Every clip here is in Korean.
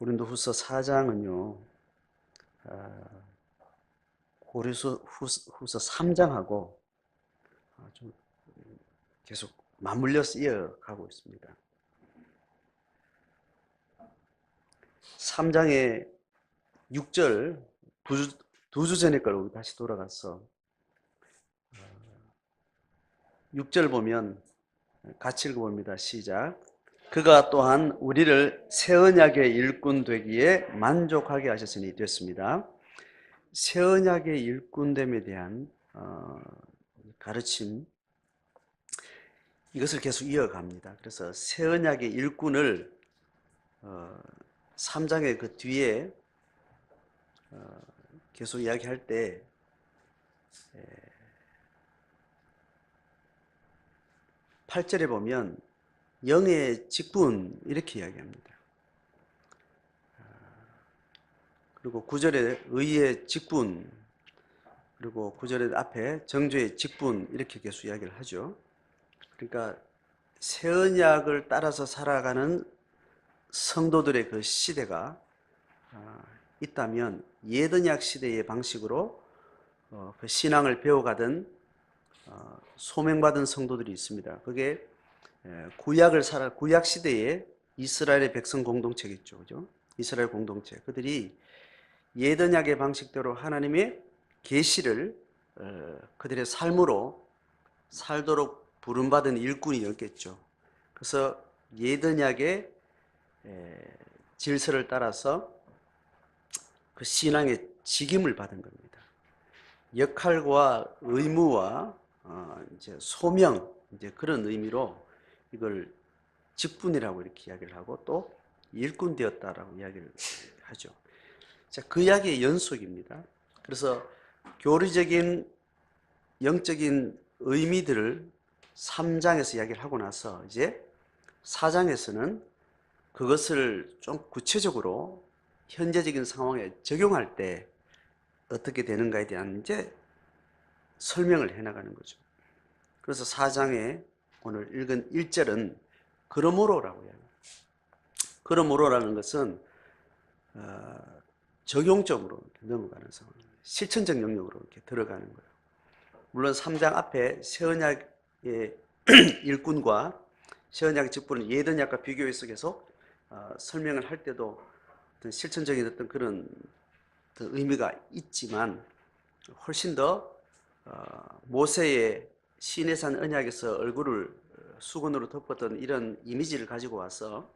고린도후서 4장은요, 고린도후서 3장하고 좀 계속 맞물려서 이어가고 있습니다. 3장의 6절, 두 주 전의 걸 우리 다시 돌아가서 6절 보면 같이 읽어봅니다. 시작. 그가 또한 우리를 새 언약의 일꾼 되기에 만족하게 하셨으니 됐습니다. 새 언약의 일꾼됨에 대한 가르침, 이것을 계속 이어갑니다. 그래서 새 언약의 일꾼을 3장의 그 뒤에 계속 이야기할 때 8절에 보면 영의 직분 이렇게 이야기합니다. 그리고 9절에 의의 직분, 그리고 9절의 앞에 정죄의 직분 이렇게 계속 이야기를 하죠. 그러니까 새 언약을 따라서 살아가는 성도들의 그 시대가 있다면 옛 언약 시대의 방식으로 그 신앙을 배워가던 소명받은 성도들이 있습니다. 그게 구약 시대의 이스라엘의 백성 공동체겠죠. 그죠? 이스라엘 공동체. 그들이 옛 언약의 방식대로 하나님의 계시를 그들의 삶으로 살도록 부름받은 일꾼이었겠죠. 그래서 옛 언약의 질서를 따라서 그 신앙의 직임을 받은 겁니다. 역할과 의무와 이제 소명, 이제 그런 의미로 이걸 직분이라고 이렇게 이야기를 하고 또 일꾼 되었다라고 이야기를 하죠. 자, 그 이야기의 연속입니다. 그래서 교리적인 영적인 의미들을 3장에서 이야기를 하고 나서 이제 4장에서는 그것을 좀 구체적으로 현재적인 상황에 적용할 때 어떻게 되는가에 대한 이제 설명을 해나가는 거죠. 그래서 4장에 오늘 읽은 1절은 그러므로라고 이야기합니다. 그러므로라는 것은 적용적으로 넘어가는 상황, 실천적 영역으로 이렇게 들어가는 거예요. 물론 3장 앞에 새 언약의 일꾼과 새 언약의 직분은 옛 언약과 비교해서 계속 설명을 할 때도 어떤 실천적인 어떤 그런 의미가 있지만 훨씬 더 모세의 시내산 언약에서 얼굴을 수건으로 덮었던 이런 이미지를 가지고 와서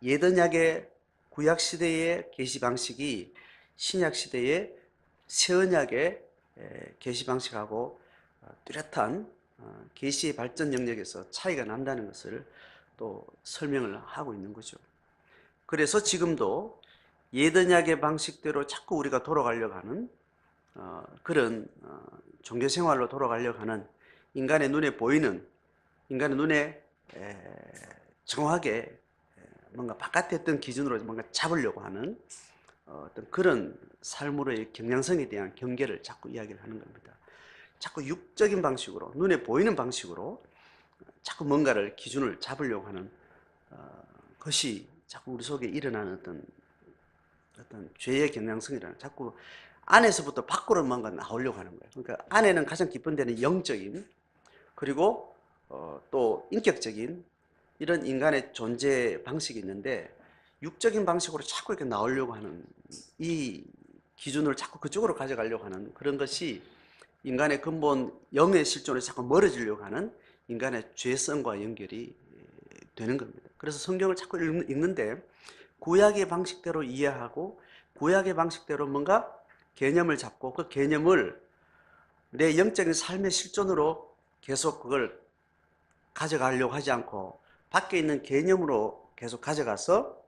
옛 언약의 구약 시대의 계시 방식이 신약 시대의 새 언약의 계시 방식하고 뚜렷한 계시의 발전 영역에서 차이가 난다는 것을 또 설명을 하고 있는 거죠. 그래서 지금도 옛 언약의 방식대로 자꾸 우리가 돌아가려고 하는 그런 종교 생활로 돌아가려고 하는 인간의 눈에 보이는, 인간의 눈에 정확하게 뭔가 바깥에 어떤 기준으로 뭔가 잡으려고 하는 어떤 그런 삶으로의 경향성에 대한 경계를 자꾸 이야기를 하는 겁니다. 자꾸 육적인 방식으로, 눈에 보이는 방식으로 자꾸 뭔가를 기준을 잡으려고 하는 것이 자꾸 우리 속에 일어나는 어떤 죄의 경향성이라는, 자꾸 안에서부터 밖으로 뭔가 나오려고 하는 거예요. 그러니까 안에는 가장 깊은 데는 영적인, 그리고 또 인격적인 이런 인간의 존재 방식이 있는데, 육적인 방식으로 자꾸 이렇게 나오려고 하는 이 기준을 자꾸 그쪽으로 가져가려고 하는 그런 것이 인간의 근본 영의 실존에서 자꾸 멀어지려고 하는 인간의 죄성과 연결이 되는 겁니다. 그래서 성경을 자꾸 읽는데 구약의 방식대로 이해하고 구약의 방식대로 뭔가 개념을 잡고 그 개념을 내 영적인 삶의 실존으로 계속 그걸 가져가려고 하지 않고 밖에 있는 개념으로 계속 가져가서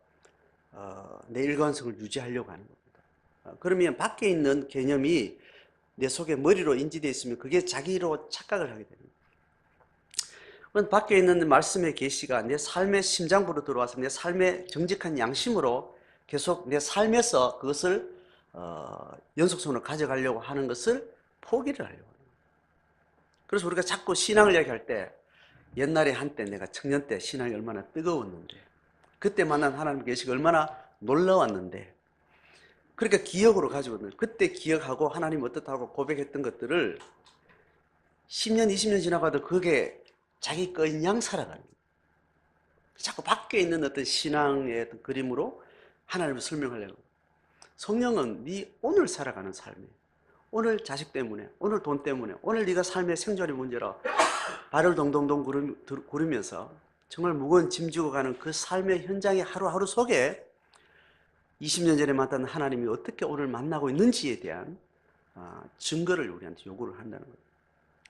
내 일관성을 유지하려고 하는 겁니다. 그러면 밖에 있는 개념이 내 속에 머리로 인지되어 있으면 그게 자기로 착각을 하게 됩니다. 그건 밖에 있는 말씀의 계시가 내 삶의 심장부로 들어와서 내 삶의 정직한 양심으로 계속 내 삶에서 그것을 연속성으로 가져가려고 하는 것을 포기를 하려고 합니다. 그래서 우리가 자꾸 신앙을 이야기할 때 옛날에 한때 내가 청년 때 신앙이 얼마나 뜨거웠는데 그때 만난 하나님 계시가 얼마나 놀라웠는데, 그러니까 기억으로 가지고 있는, 그때 기억하고 하나님 어떻다고 고백했던 것들을 10년, 20년 지나가도 그게 자기 거인 양 살아가는 거예요. 자꾸 밖에 있는 어떤 신앙의 어떤 그림으로 하나님을 설명하려고. 성령은 네 오늘 살아가는 삶이에요. 오늘 자식 때문에, 오늘 돈 때문에, 오늘 네가 삶의 생존의 문제로 발을 동동동 구르면서 정말 무거운 짐 지고 가는 그 삶의 현장의 하루하루 속에 20년 전에 만난 하나님이 어떻게 오늘 만나고 있는지에 대한 증거를 우리한테 요구를 한다는 거예요.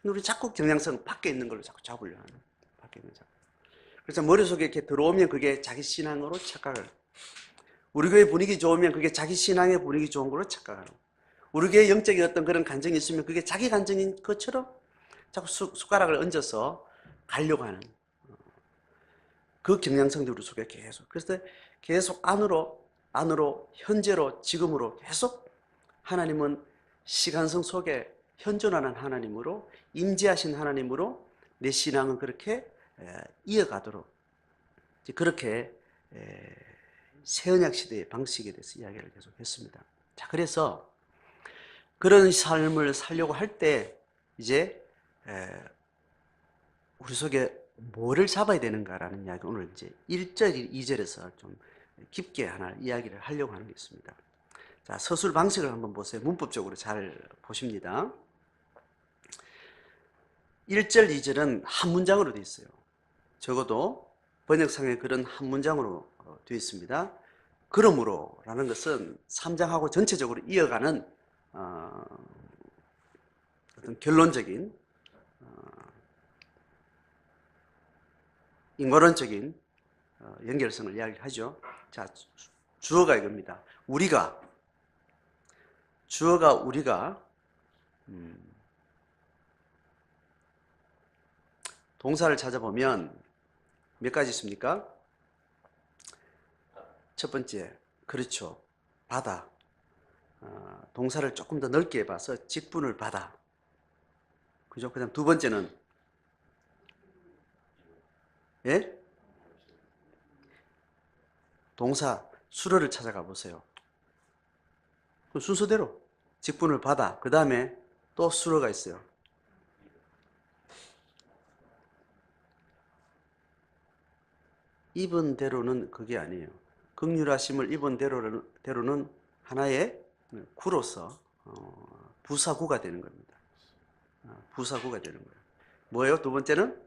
우리 자꾸 경향성 밖에 있는 걸로 자꾸 잡으려 하는, 밖에 있는 거. 그래서 머릿속에 이렇게 들어오면 그게 자기 신앙으로 착각을, 우리 교회 분위기 좋으면 그게 자기 신앙의 분위기 좋은 걸로 착각하는, 우리 교회 영적인 어떤 그런 간증이 있으면 그게 자기 간증인 것처럼 자꾸 숟가락을 얹어서 가려고 하는 그 경향성들이 우리 속에 계속, 그래서 계속 안으로 현재로 지금으로 계속 하나님은 시간성 속에 현존하는 하나님으로, 임재하신 하나님으로 내 신앙은 그렇게 이어가도록, 그렇게 새언약 시대의 방식에 대해서 이야기를 계속 했습니다. 자, 그래서 그런 삶을 살려고 할 때 이제 우리 속에 뭐를 잡아야 되는가라는 이야기, 오늘 이제 1절, 2절에서 좀 깊게 하나 이야기를 하려고 하는 게 있습니다. 자, 서술 방식을 한번 보세요. 문법적으로 잘 보십니다. 1절, 2절은 한 문장으로 되어 있어요. 적어도 번역상에 그런 한 문장으로 되어 있습니다. 그러므로 라는 것은 3장하고 전체적으로 이어가는 어떤 결론적인 인과론적인 연결성을 이야기하죠. 자, 주어가 이겁니다. 주어가 우리가 동사를 찾아보면 몇 가지 있습니까? 첫 번째, 그렇죠, 받아. 동사를 조금 더 넓게 봐서 직분을 받아. 그죠? 그 다음 두 번째는, 예? 동사 수로를 찾아가 보세요. 그 순서대로 직분을 받아. 그 다음에 또 수로가 있어요. 입은 대로는 그게 아니에요. 긍휼하심을 입은 대로는 하나의 구로서 부사구가 되는 겁니다. 부사구가 되는 거예요. 뭐예요? 두 번째는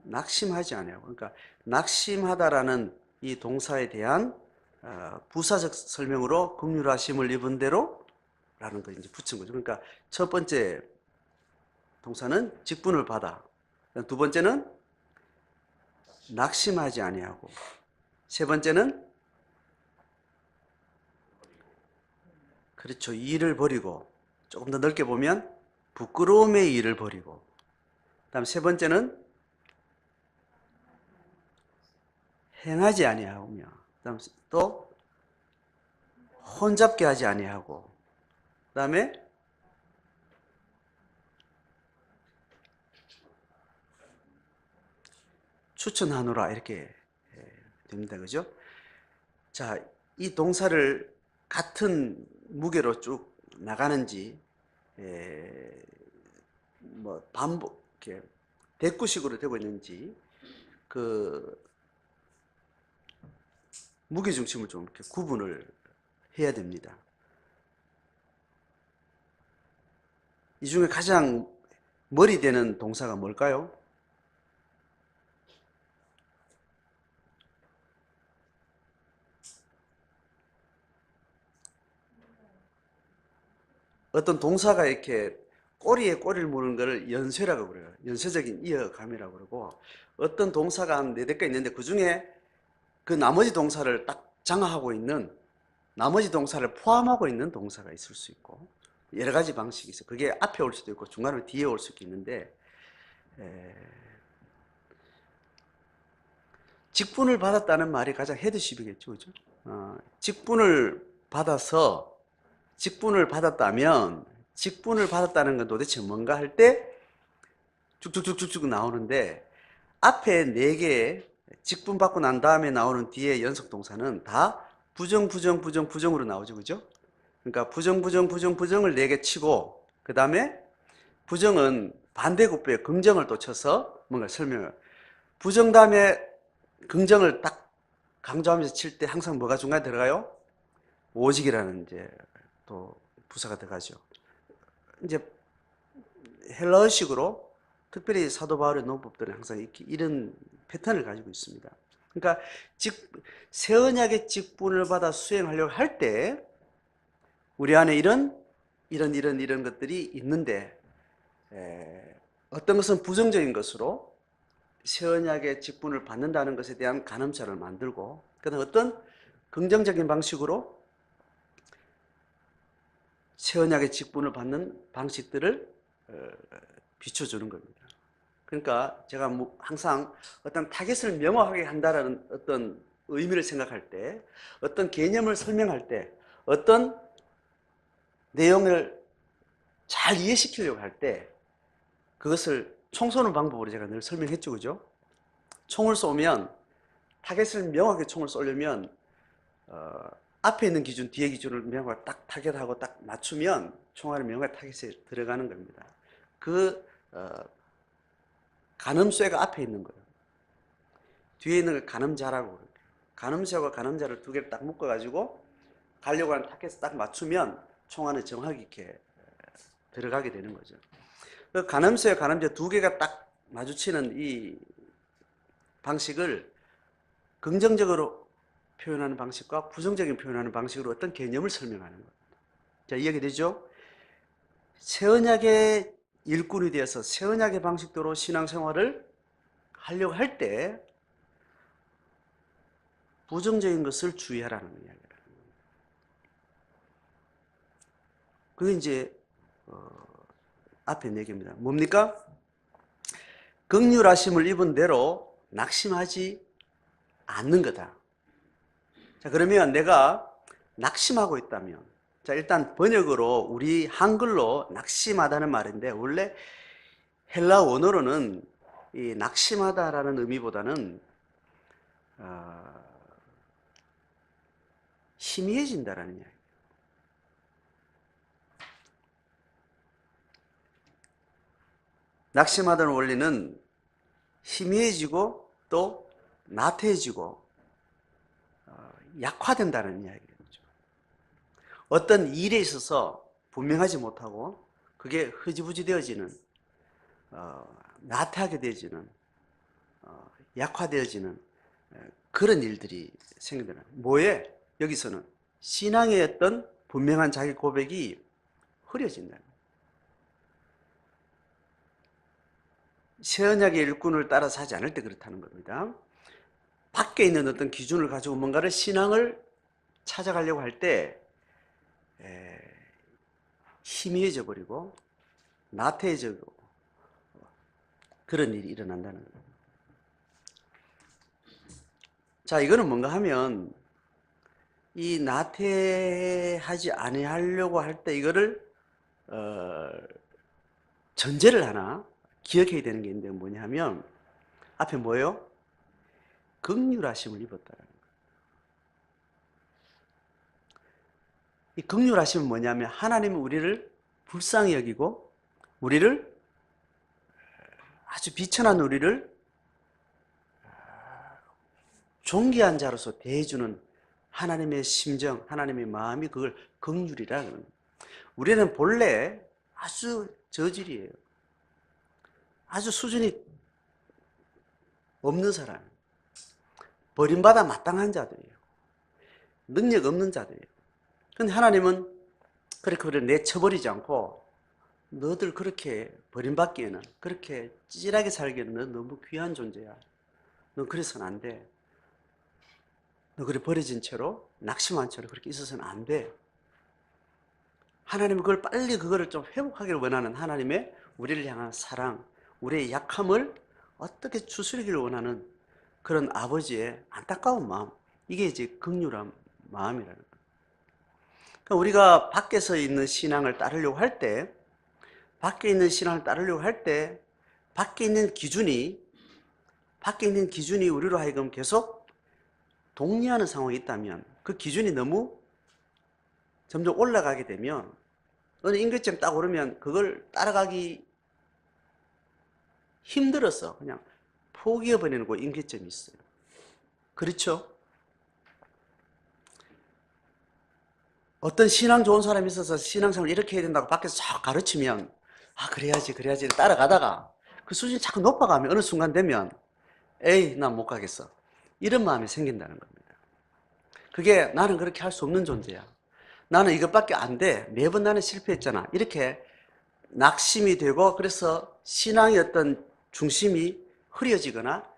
낙심하지 않아요. 그러니까 낙심하다라는 이 동사에 대한 부사적 설명으로 긍휼하심을 입은 대로라는 걸 이제 붙인 거죠. 그러니까 첫 번째 동사는 직분을 받아. 두 번째는 낙심하지 아니하고, 세 번째는 그렇죠, 일을 버리고, 조금 더 넓게 보면 부끄러움의 일을 버리고, 그다음 세 번째는 행하지 아니하며, 그다음 또 혼잡게 하지 아니하고, 그다음에 추천하노라, 이렇게 됩니다. 그죠? 자, 이 동사를 같은 무게로 쭉 나가는지, 뭐 반복, 이렇게 대꾸식으로 되고 있는지, 그 무게중심을 좀 이렇게 구분을 해야 됩니다. 이 중에 가장 머리 되는 동사가 뭘까요? 어떤 동사가 이렇게 꼬리에 꼬리를 무는 것을 연쇄라고 그래요. 연쇄적인 이어감이라고 그러고, 어떤 동사가 한 4대가 있는데 그 중에 그 나머지 동사를 딱 장악하고 있는, 나머지 동사를 포함하고 있는 동사가 있을 수 있고, 여러 가지 방식이 있어요. 그게 앞에 올 수도 있고 중간에 뒤에 올 수도 있는데, 직분을 받았다는 말이 가장 헤드십이겠죠. 그죠? 직분을 받았다면, 직분을 받았다는 건 도대체 뭔가 할 때 쭉쭉쭉쭉쭉 나오는데, 앞에 4개의 직분 받고 난 다음에 나오는 뒤에 연속 동사는 다 부정, 부정, 부정, 부정으로 나오죠. 그죠? 그러니까 부정, 부정, 부정, 부정을 4개 치고, 그 다음에 부정은 반대급부에 긍정을 또 쳐서 뭔가 설명을. 부정 다음에 긍정을 딱 강조하면서 칠 때 항상 뭐가 중간에 들어가요? 오직이라는 이제 또 부사가 들어가죠. 이제 헬라어식으로 특별히 사도 바울의 논법들은 항상 이렇게 이런 패턴을 가지고 있습니다. 그러니까 새 언약의 직분을 받아 수행하려고 할 때 우리 안에 이런 것들이 있는데, 어떤 것은 부정적인 것으로 새 언약의 직분을 받는다는 것에 대한 가늠자를 만들고, 그다음 어떤 긍정적인 방식으로 새 언약의 직분을 받는 방식들을 비춰주는 겁니다. 그러니까 제가 항상 어떤 타겟을 명확하게 한다는 어떤 의미를 생각할 때, 어떤 개념을 설명할 때, 어떤 내용을 잘 이해시키려고 할 때 그것을 총 쏘는 방법으로 제가 늘 설명했죠. 그죠? 총을 쏘면, 타겟을 명확하게 총을 쏘려면 앞에 있는 기준, 뒤에 기준을 명확하게 딱 타겟하고 딱 맞추면 총알이 명확하게 타겟에 들어가는 겁니다. 그 가늠쇠가 앞에 있는 거예요. 뒤에 있는 걸 가늠자라고 그래요. 가늠쇠와 가늠자를 두 개를 딱 묶어가지고 가려고 하는 타겟에 딱 맞추면 총알은 정확히 이렇게 들어가게 되는 거죠. 그 가늠쇠와 가늠자 두 개가 딱 마주치는 이 방식을 긍정적으로 표현하는 방식과 부정적인 표현하는 방식으로 어떤 개념을 설명하는 겁니다. 자, 이해되죠? 새 언약의 일꾼이 되어서 새 언약의 방식대로 신앙생활을 하려고 할 때 부정적인 것을 주의하라는 이야기라는 겁니다. 그게 이제 앞에 4개입니다. 뭡니까? 긍휼하심을 입은 대로 낙심하지 않는 거다. 자, 그러면 내가 낙심하고 있다면, 자, 일단 번역으로 우리 한글로 낙심하다는 말인데, 원래 헬라 원어로는 이 낙심하다라는 의미보다는 희미해진다라는 이야기. 낙심하다는 원리는 희미해지고 또 나태해지고 약화된다는 이야기죠. 어떤 일에 있어서 분명하지 못하고 그게 흐지부지 되어지는, 나태하게 되어지는, 약화되어지는 그런 일들이 생긴다는. 뭐에? 여기서는 신앙의 어떤 분명한 자기 고백이 흐려진다. 새 언약의 일꾼을 따라서 하지 않을 때 그렇다는 겁니다. 밖에 있는 어떤 기준을 가지고 뭔가를 신앙을 찾아가려고 할 때 희미해져 버리고 나태해져 그런 일이 일어난다는 거예요. 자, 이거는 뭔가 하면 이 나태하지 아니하려고 할 때 이거를 전제를 하나 기억해야 되는 게 있는데 뭐냐 하면 앞에 뭐예요? 긍휼하심을 입었다는 거예요. 이 긍휼하심은 뭐냐면 하나님은 우리를 불쌍히 여기고 우리를 아주 비천한 우리를 존귀한 자로서 대해주는 하나님의 심정, 하나님의 마음이 그걸 긍휼이라 그러는 거예요. 우리는 본래 아주 저질이에요. 아주 수준이 없는 사람, 버림받아 마땅한 자들이에요. 능력 없는 자들이에요. 근데 하나님은 그렇게 우리를 내쳐버리지 않고 너들 그렇게 버림받기에는, 그렇게 찌질하게 살기에는 너 너무 귀한 존재야. 너 그래서는 안 돼. 너 그래 버려진 채로, 낙심한 채로 그렇게 있어서는 안 돼. 하나님은 그걸 빨리 그거를 좀 회복하기를 원하는 하나님의 우리를 향한 사랑, 우리의 약함을 어떻게 추스리기를 원하는 그런 아버지의 안타까운 마음, 이게 이제 긍휼한 마음이라는 거예요. 그러니까 우리가 밖에서 있는 신앙을 따르려고 할 때, 밖에 있는 신앙을 따르려고 할 때, 밖에 있는 기준이 밖에 있는 기준이 우리로 하여금 계속 독려하는 상황이 있다면 그 기준이 너무 점점 올라가게 되면 어느 임계점 딱 오르면 그걸 따라가기 힘들어서 그냥 포기해버리는 그 임계점이 있어요. 그렇죠? 어떤 신앙 좋은 사람이 있어서 신앙생활 이렇게 해야 된다고 밖에서 쫙 가르치면 아 그래야지 따라가다가 그 수준이 자꾸 높아가면 어느 순간 되면 에이 난 못 가겠어 이런 마음이 생긴다는 겁니다. 그게 나는 그렇게 할 수 없는 존재야. 나는 이것밖에 안 돼. 매번 나는 실패했잖아. 이렇게 낙심이 되고 그래서 신앙의 어떤 중심이 흐려지거나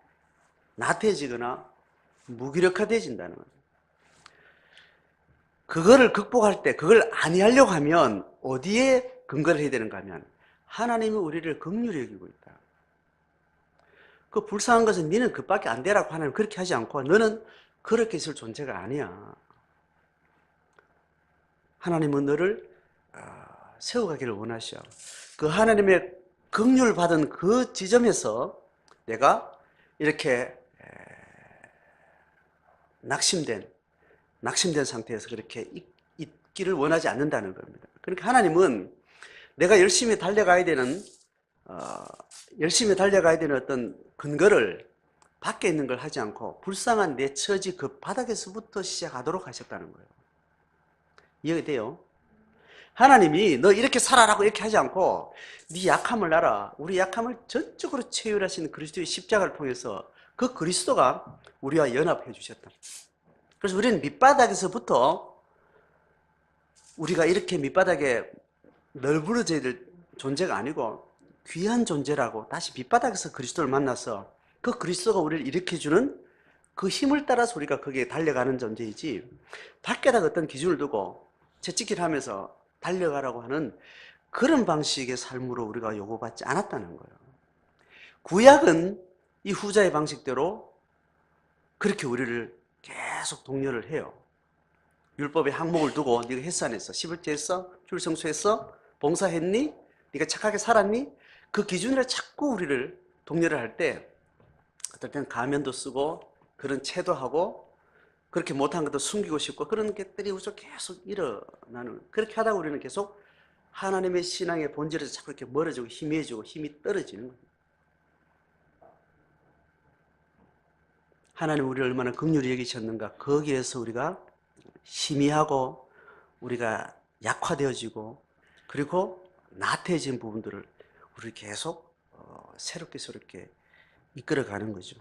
나태해지거나 무기력화되어진다는 거죠. 그거를 극복할 때 그걸 아니하려고 하면 어디에 근거를 해야 되는가 하면 하나님이 우리를 긍휼히 여기고 있다. 그 불쌍한 것은 너는 그밖에 안 되라고 하나님 그렇게 하지 않고 너는 그렇게 있을 존재가 아니야. 하나님은 너를 세워가기를 원하셔. 그 하나님의 긍휼 받은 그 지점에서 내가 이렇게 낙심된 상태에서 그렇게 있기를 원하지 않는다는 겁니다. 그러니까 하나님은 내가 열심히 달려가야 되는 어떤 근거를 밖에 있는 걸 하지 않고 불쌍한 내 처지 그 바닥에서부터 시작하도록 하셨다는 거예요. 이해돼요? 하나님이 너 이렇게 살아라고 이렇게 하지 않고 네 약함을 알아. 우리 약함을 전적으로 체휼하신 그리스도의 십자가를 통해서 그 그리스도가 우리와 연합해 주셨다. 그래서 우리는 밑바닥에서부터 우리가 이렇게 밑바닥에 널브러져야 될 존재가 아니고 귀한 존재라고 다시 밑바닥에서 그리스도를 만나서 그 그리스도가 우리를 일으켜주는 그 힘을 따라서 우리가 거기에 달려가는 존재이지 밖에다가 어떤 기준을 두고 채찍질 하면서 달려가라고 하는 그런 방식의 삶으로 우리가 요구받지 않았다는 거예요. 구약은 이 후자의 방식대로 그렇게 우리를 계속 독려를 해요. 율법의 항목을 두고 네가 했어 안 했어? 11조 했어? 줄성수했어? 봉사했니? 네가 착하게 살았니? 그 기준으로 자꾸 우리를 독려를 할 때 어떨 때는 가면도 쓰고 그런 채도하고 그렇게 못한 것도 숨기고 싶고 그런 것들이 우선 계속 일어나는 그렇게 하다가 우리는 계속 하나님의 신앙의 본질에서 자꾸 이렇게 멀어지고 희미해지고 힘이 떨어지는 거예요. 하나님 우리를 얼마나 긍휼히 여기셨는가 거기에서 우리가 희미하고 우리가 약화되어지고 그리고 나태해진 부분들을 우리 계속 새롭게 이끌어가는 거죠.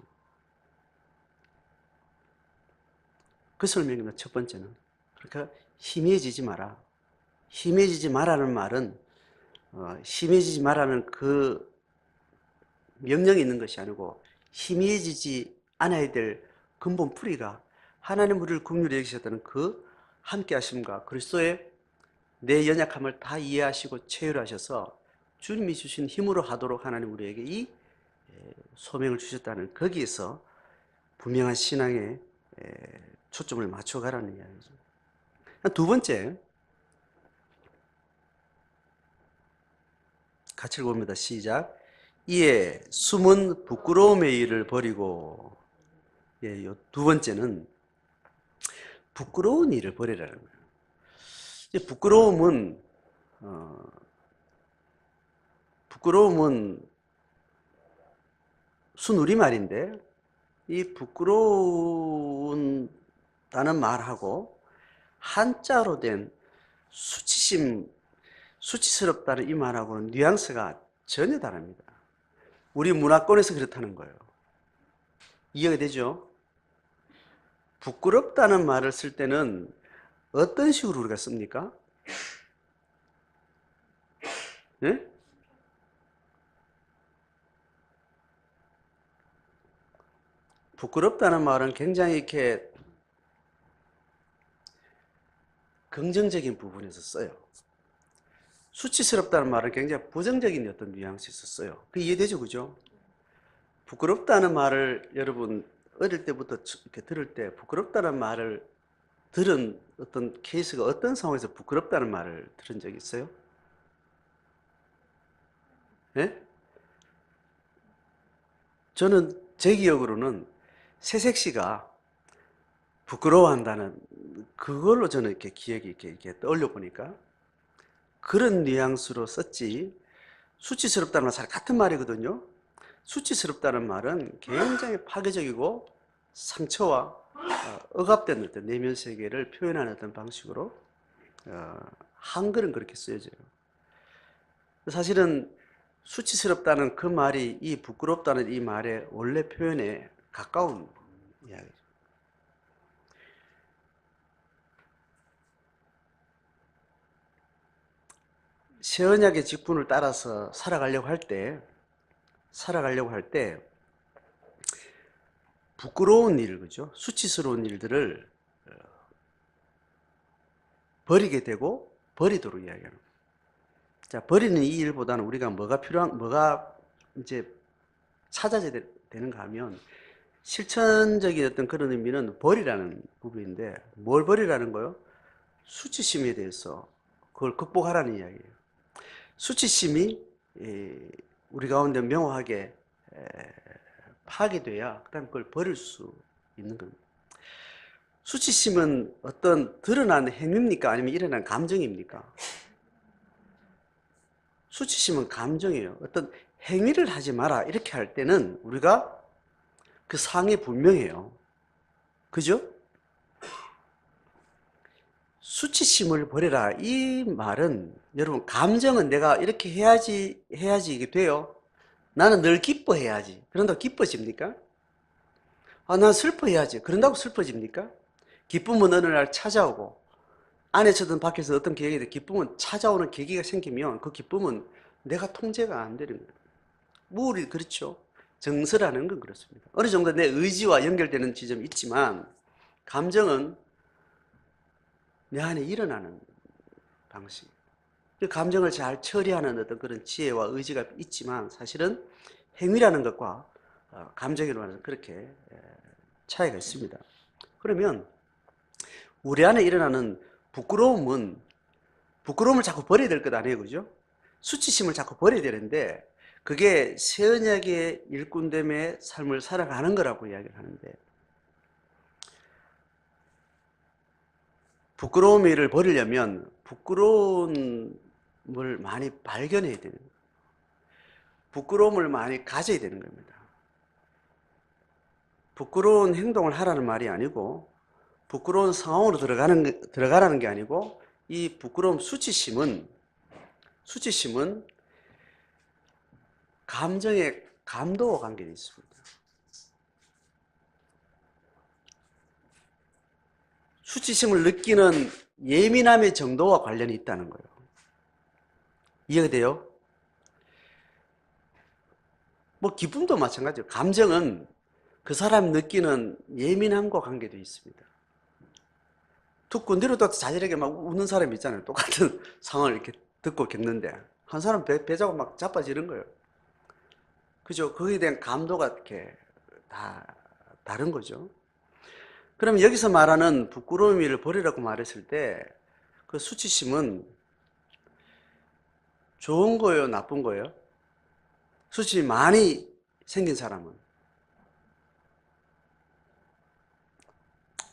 그 설명입니다. 첫 번째는. 그러니까 희미해지지 마라. 희미해지지 마라는 말은 희미해지지 마라는 그 명령이 있는 것이 아니고 희미해지지 않아야 될 근본 풀이가 하나님 우리를 긍휼히 여기셨다는 그 함께 하심과 그리스도의 내 연약함을 다 이해하시고 체휼하셔서 주님이 주신 힘으로 하도록 하나님 우리에게 이 소명을 주셨다는 거기에서 분명한 신앙에 초점을 맞춰가라는 이야기죠. 두 번째 같이 읽어봅니다. 시작. 이에 숨은 부끄러움의 일을 버리고 요 두 번째는 부끄러운 일을 버리라는 거예요. 부끄러움은 순우리말인데 이 부끄러운다는 말하고 한자로 된 수치스럽다는 이 말하고는 뉘앙스가 전혀 다릅니다. 우리 문화권에서 그렇다는 거예요. 이해가 되죠? 부끄럽다는 말을 쓸 때는 어떤 식으로 우리가 씁니까? 네? 부끄럽다는 말은 굉장히 이렇게 긍정적인 부분에서 써요. 수치스럽다는 말은 굉장히 부정적인 어떤 뉘앙스에서 써요. 그 이해되죠? 그죠? 부끄럽다는 말을 여러분 어릴 때부터 이렇게 들을 때 부끄럽다는 말을 들은 어떤 케이스가 어떤 상황에서 부끄럽다는 말을 들은 적 있어요? 네? 저는 제 기억으로는 새색시가 부끄러워한다는 그걸로 저는 이렇게 기억이 이렇게 떠올려 보니까 그런 뉘앙스로 썼지. 수치스럽다는 말 사실 같은 말이거든요. 수치스럽다는 말은 굉장히 파괴적이고 상처와 억압된 어떤 내면 세계를 표현하는 어떤 방식으로 한글은 그렇게 쓰여져요. 사실은 수치스럽다는 그 말이 이 부끄럽다는 이 말의 원래 표현에 가까운 이야기죠. 세언약의 직분을 따라서 살아가려고 할 때 부끄러운 일, 그죠? 수치스러운 일들을 버리게 되고 버리도록 이야기하는 거예요. 자, 버리는 이 일보다는 우리가 뭐가 이제 찾아야 되는가 하면 실천적인 어떤 그런 의미는 버리라는 부분인데 뭘 버리라는 거요? 수치심에 대해서 그걸 극복하라는 이야기예요. 수치심이 우리 가운데 명확하게 파괴돼야 그다음 그걸 버릴 수 있는 겁니다. 수치심은 어떤 드러난 행위입니까? 아니면 일어난 감정입니까? 수치심은 감정이에요. 어떤 행위를 하지 마라 이렇게 할 때는 우리가 그 상이 분명해요. 그죠? 수치심을 버려라 이 말은 여러분 감정은 내가 이렇게 해야지 이게 돼요. 나는 늘 기뻐해야지. 그런다고 기뻐집니까? 난 슬퍼해야지. 그런다고 슬퍼집니까? 기쁨은 어느 날 찾아오고 안에서든 밖에서 어떤 계기든 기쁨은 찾아오는 계기가 생기면 그 기쁨은 내가 통제가 안 되는 거예요. 우리 그렇죠. 정서라는 건 그렇습니다. 어느 정도 내 의지와 연결되는 지점이 있지만 감정은 내 안에 일어나는 방식. 그 감정을 잘 처리하는 어떤 그런 지혜와 의지가 있지만 사실은 행위라는 것과 감정이라는 그렇게 차이가 있습니다. 그러면 우리 안에 일어나는 부끄러움을 자꾸 버려야 될 것 아니에요, 그죠? 수치심을 자꾸 버려야 되는데 그게 새 언약의 일꾼됨의 삶을 살아가는 거라고 이야기를 하는데 부끄러움을 버리려면 부끄러움을 많이 발견해야 되는 거예요. 부끄러움을 많이 가져야 되는 겁니다. 부끄러운 행동을 하라는 말이 아니고 부끄러운 상황으로 들어가라는 게 아니고 이 부끄러움 수치심은 감정의 감도와 관계가 있습니다. 수치심을 느끼는 예민함의 정도와 관련이 있다는 거예요. 이해가 돼요? 뭐 기쁨도 마찬가지예요. 감정은 그 사람 느끼는 예민함과 관계도 있습니다. 툭 건드려도 자질하게 막 웃는 사람이 있잖아요. 똑같은 상황을 이렇게 듣고 겪는데 한 사람 배 잡고 막 자빠지는 거예요. 그죠? 거기에 대한 감도가 이렇게 다 다른 거죠. 그럼 여기서 말하는 부끄러움을 버리라고 말했을 때 그 수치심은 좋은 거예요, 나쁜 거예요? 수치심이 많이 생긴 사람은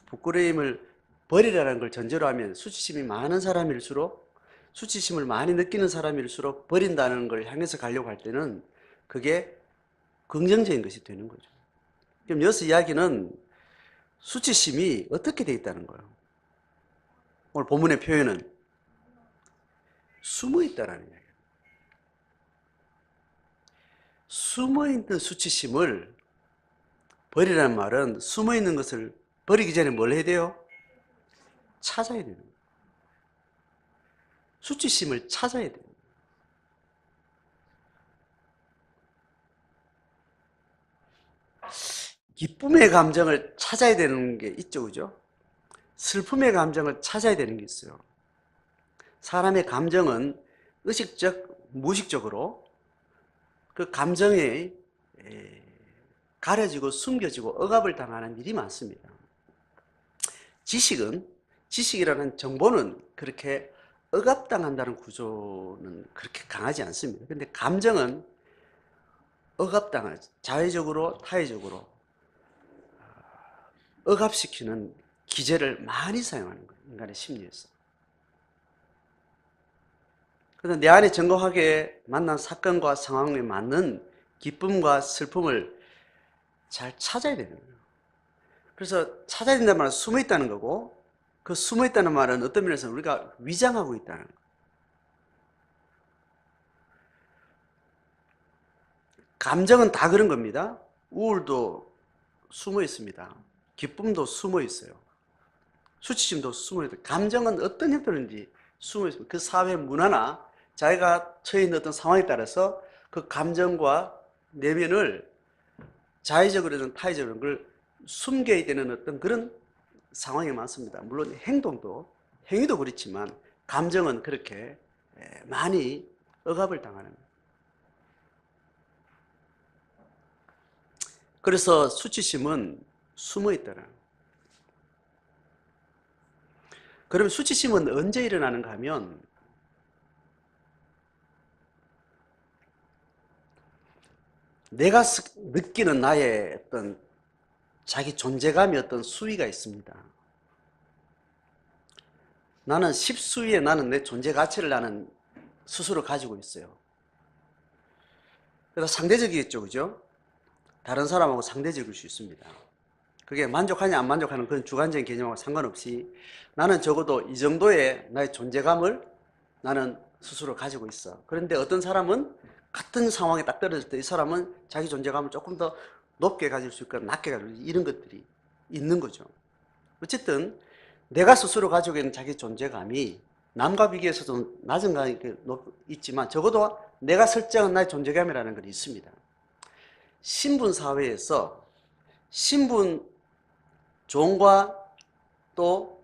부끄러움을 버리라는 걸 전제로 하면 수치심이 많은 사람일수록 수치심을 많이 느끼는 사람일수록 버린다는 걸 향해서 가려고 할 때는 그게 긍정적인 것이 되는 거죠. 그럼 여기서 이야기는 수치심이 어떻게 돼 있다는 거예요. 오늘 본문의 표현은 숨어 있다라는 이야기예요. 숨어 있는 수치심을 버리라는 말은 숨어 있는 것을 버리기 전에 뭘 해야 돼요? 찾아야 되는 거예요. 수치심을 찾아야 돼요. 기쁨의 감정을 찾아야 되는 게 있죠, 그죠? 슬픔의 감정을 찾아야 되는 게 있어요. 사람의 감정은 의식적, 무의식적으로 그 감정에 가려지고 숨겨지고 억압을 당하는 일이 많습니다. 지식이라는 정보는 그렇게 억압당한다는 구조는 그렇게 강하지 않습니다. 근데 감정은 억압당을 자의적으로 타의적으로 억압시키는 기제를 많이 사용하는 거예요. 인간의 심리에서. 그래서 내 안에 정확하게 만난 사건과 상황에 맞는 기쁨과 슬픔을 잘 찾아야 되는 거예요. 그래서 찾아야 된다는 말은 숨어 있다는 거고, 그 숨어 있다는 말은 어떤 면에서 우리가 위장하고 있다는 거예요. 감정은 다 그런 겁니다. 우울도 숨어 있습니다. 기쁨도 숨어 있어요. 수치심도 숨어 있어요. 감정은 어떤 형태로든지 숨어 있습니다. 그 사회 문화나 자기가 처해 있는 어떤 상황에 따라서 그 감정과 내면을 자의적으로든 타의적으로 그걸 숨겨야 되는 어떤 그런 상황이 많습니다. 물론 행위도 그렇지만 감정은 그렇게 많이 억압을 당하는 거예요. 그래서 수치심은 숨어 있다는 거예요. 그러면 수치심은 언제 일어나는가 하면 내가 느끼는 나의 어떤 자기 존재감의 어떤 수위가 있습니다. 나는 10수위에 나는 내 존재 가치를 나는 스스로 가지고 있어요. 그래서 상대적이겠죠, 그죠? 다른 사람하고 상대적일 수 있습니다. 그게 만족하냐 안 만족하는 그런 주관적인 개념하고 상관없이 나는 적어도 이 정도의 나의 존재감을 나는 스스로 가지고 있어. 그런데 어떤 사람은 같은 상황에 딱 떨어질 때 이 사람은 자기 존재감을 조금 더 높게 가질 수 있고 낮게 가질 수 있고 이런 것들이 있는 거죠. 어쨌든 내가 스스로 가지고 있는 자기 존재감이 남과 비교해서도 낮은 감이 있지만 적어도 내가 설정한 나의 존재감이라는 건 있습니다. 신분 사회에서 신분 종과 또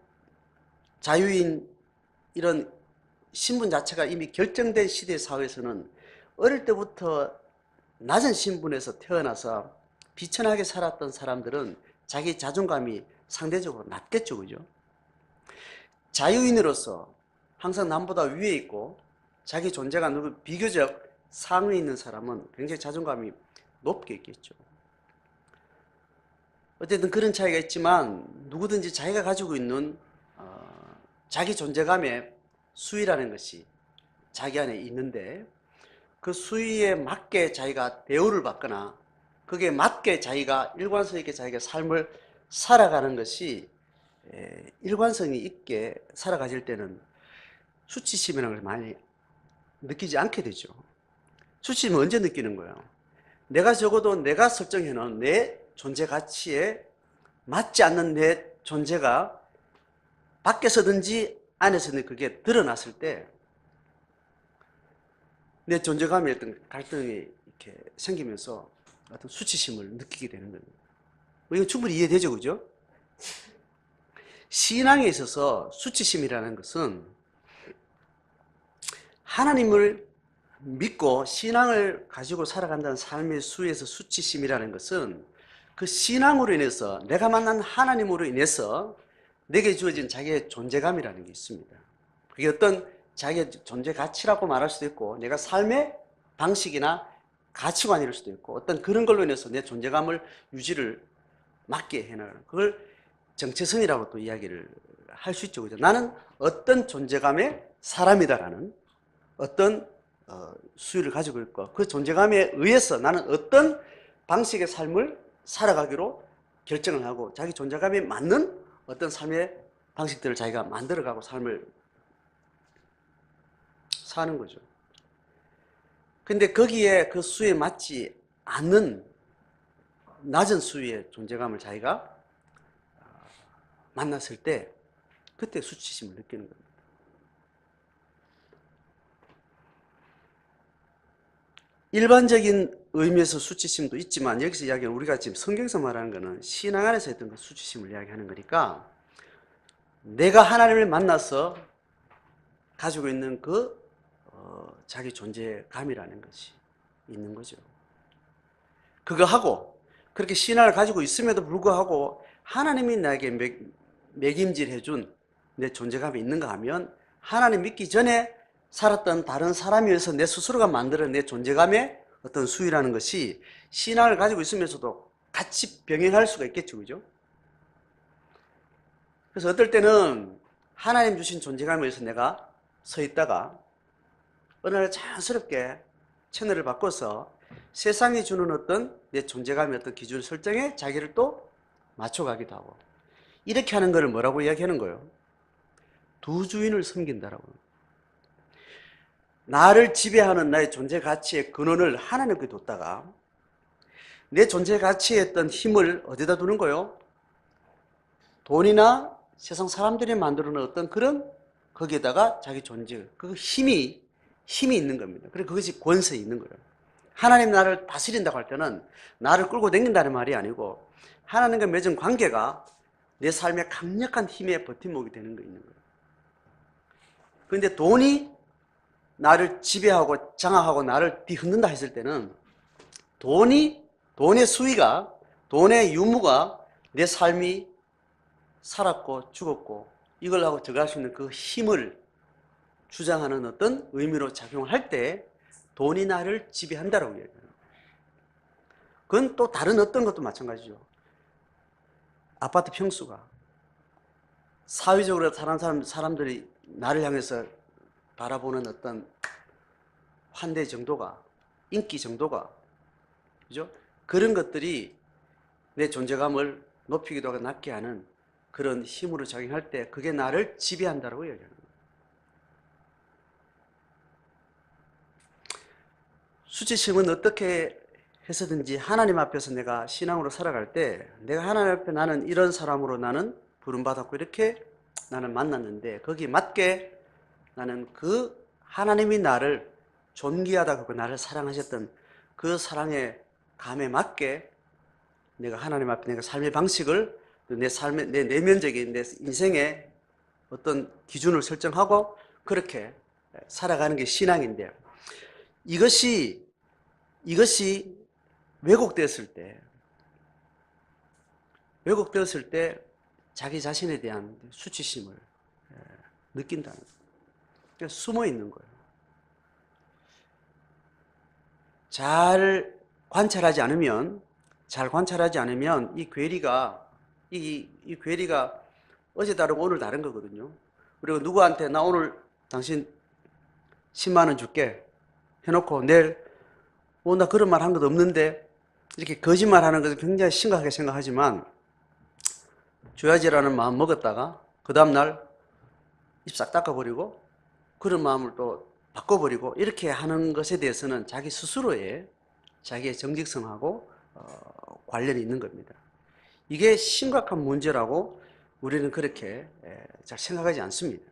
자유인 이런 신분 자체가 이미 결정된 시대 사회에서는 어릴 때부터 낮은 신분에서 태어나서 비천하게 살았던 사람들은 자기 자존감이 상대적으로 낮겠죠, 그죠? 자유인으로서 항상 남보다 위에 있고 자기 존재가 비교적 상위에 있는 사람은 굉장히 자존감이 높게 있겠죠. 어쨌든 그런 차이가 있지만 누구든지 자기가 가지고 있는 자기 존재감의 수위라는 것이 자기 안에 있는데 그 수위에 맞게 자기가 대우를 받거나 그게 맞게 자기가 일관성 있게 자기가 삶을 살아가는 것이 일관성이 있게 살아가질 때는 수치심이라는 걸 많이 느끼지 않게 되죠. 수치심은 언제 느끼는 거예요? 내가 적어도 내가 설정해 놓은 내 존재 가치에 맞지 않는 내 존재가 밖에서든지 안에서든 그게 드러났을 때 내 존재감에 어떤 갈등이 이렇게 생기면서 어떤 수치심을 느끼게 되는 겁니다. 이거 충분히 이해되죠, 그죠? 신앙에 있어서 수치심이라는 것은 하나님을 믿고 신앙을 가지고 살아간다는 삶의 수에서 수치심이라는 것은 그 신앙으로 인해서 내가 만난 하나님으로 인해서 내게 주어진 자기의 존재감이라는 게 있습니다. 그게 어떤 자기의 존재 가치라고 말할 수도 있고 내가 삶의 방식이나 가치관일 수도 있고 어떤 그런 걸로 인해서 내 존재감을 유지를 맞게 해나가는 그걸 정체성이라고 또 이야기를 할 수 있죠. 그죠? 나는 어떤 존재감의 사람이다라는 어떤 수위를 가지고 있고 그 존재감에 의해서 나는 어떤 방식의 삶을 살아가기로 결정을 하고 자기 존재감에 맞는 어떤 삶의 방식들을 자기가 만들어가고 삶을 사는 거죠. 근데 거기에 그 수에 맞지 않는 낮은 수위의 존재감을 자기가 만났을 때 그때 수치심을 느끼는 겁니다. 일반적인 의미에서 수치심도 있지만 여기서 이야기하는 우리가 지금 성경에서 말하는 것은 신앙 안에서 했던 그 수치심을 이야기하는 거니까 내가 하나님을 만나서 가지고 있는 그 자기 존재감이라는 것이 있는 거죠. 그거 하고 그렇게 신앙을 가지고 있음에도 불구하고 하나님이 나에게 매김질해 준 내 존재감이 있는가 하면 하나님 믿기 전에 살았던 다른 사람이어서 내 스스로가 만들어낸 내 존재감의 어떤 수위라는 것이 신앙을 가지고 있으면서도 같이 병행할 수가 있겠죠. 그죠? 그래서 어떨 때는 하나님 주신 존재감에서 내가 서 있다가 어느 날 자연스럽게 채널을 바꿔서 세상이 주는 어떤 내 존재감의 어떤 기준을 설정해 자기를 또 맞춰가기도 하고, 이렇게 하는 것을 뭐라고 이야기하는 거예요? 두 주인을 섬긴다라고. 나를 지배하는 나의 존재 가치의 근원을 하나님께 뒀다가 내 존재 가치에 어떤 힘을 어디다 두는 거예요? 돈이나 세상 사람들이 만들어 놓은 어떤 그런 거기에다가 자기 존재, 그 힘이 있는 겁니다. 그래서 그것이 권세에 있는 거예요. 하나님 나를 다스린다고 할 때는 나를 끌고 다닌다는 말이 아니고 하나님과 맺은 관계가 내 삶의 강력한 힘의 버팀목이 되는 거 있는 거예요. 그런데 돈이 나를 지배하고 장악하고 나를 뒤흔든다 했을 때는 돈의 수위가, 돈의 유무가 내 삶이 살았고 죽었고 이걸 하고 들어갈 수 있는 그 힘을 주장하는 어떤 의미로 작용할 때 돈이 나를 지배한다라고 얘기해요. 그건 또 다른 어떤 것도 마찬가지죠. 아파트 평수가 사회적으로 사람들이 나를 향해서 바라보는 어떤 환대 정도가, 인기 정도가, 그죠? 그런 것들이 내 존재감을 높이기도 하고 낮게 하는 그런 힘으로 작용할 때 그게 나를 지배한다라고 얘기하는 거예요. 수치심은 어떻게 해서든지 하나님 앞에서 내가 신앙으로 살아갈 때 내가 하나님 앞에 나는 이런 사람으로 나는 부름받았고 이렇게 나는 만났는데 거기에 맞게 나는 그 하나님이 나를 존귀하다고 나를 사랑하셨던 그 사랑의 감에 맞게 내가 하나님 앞에 내가 삶의 방식을 내 삶의 내 내면적인 내 인생의 어떤 기준을 설정하고 그렇게 살아가는 게 신앙인데 이것이 왜곡되었을 때 자기 자신에 대한 수치심을 느낀다는 거예요. 숨어 있는 거예요. 잘 관찰하지 않으면 이 괴리가 어제 다르고 오늘 다른 거거든요. 그리고 누구한테 나 오늘 당신 10만 원 줄게 해놓고 내일 나 그런 말 한 것도 없는데 이렇게 거짓말하는 것을 굉장히 심각하게 생각하지만 줘야지라는 마음 먹었다가 그 다음날 입 싹 닦아버리고 그런 마음을 또 바꿔버리고 이렇게 하는 것에 대해서는 자기 스스로의 자기의 정직성하고 관련이 있는 겁니다. 이게 심각한 문제라고 우리는 그렇게 잘 생각하지 않습니다.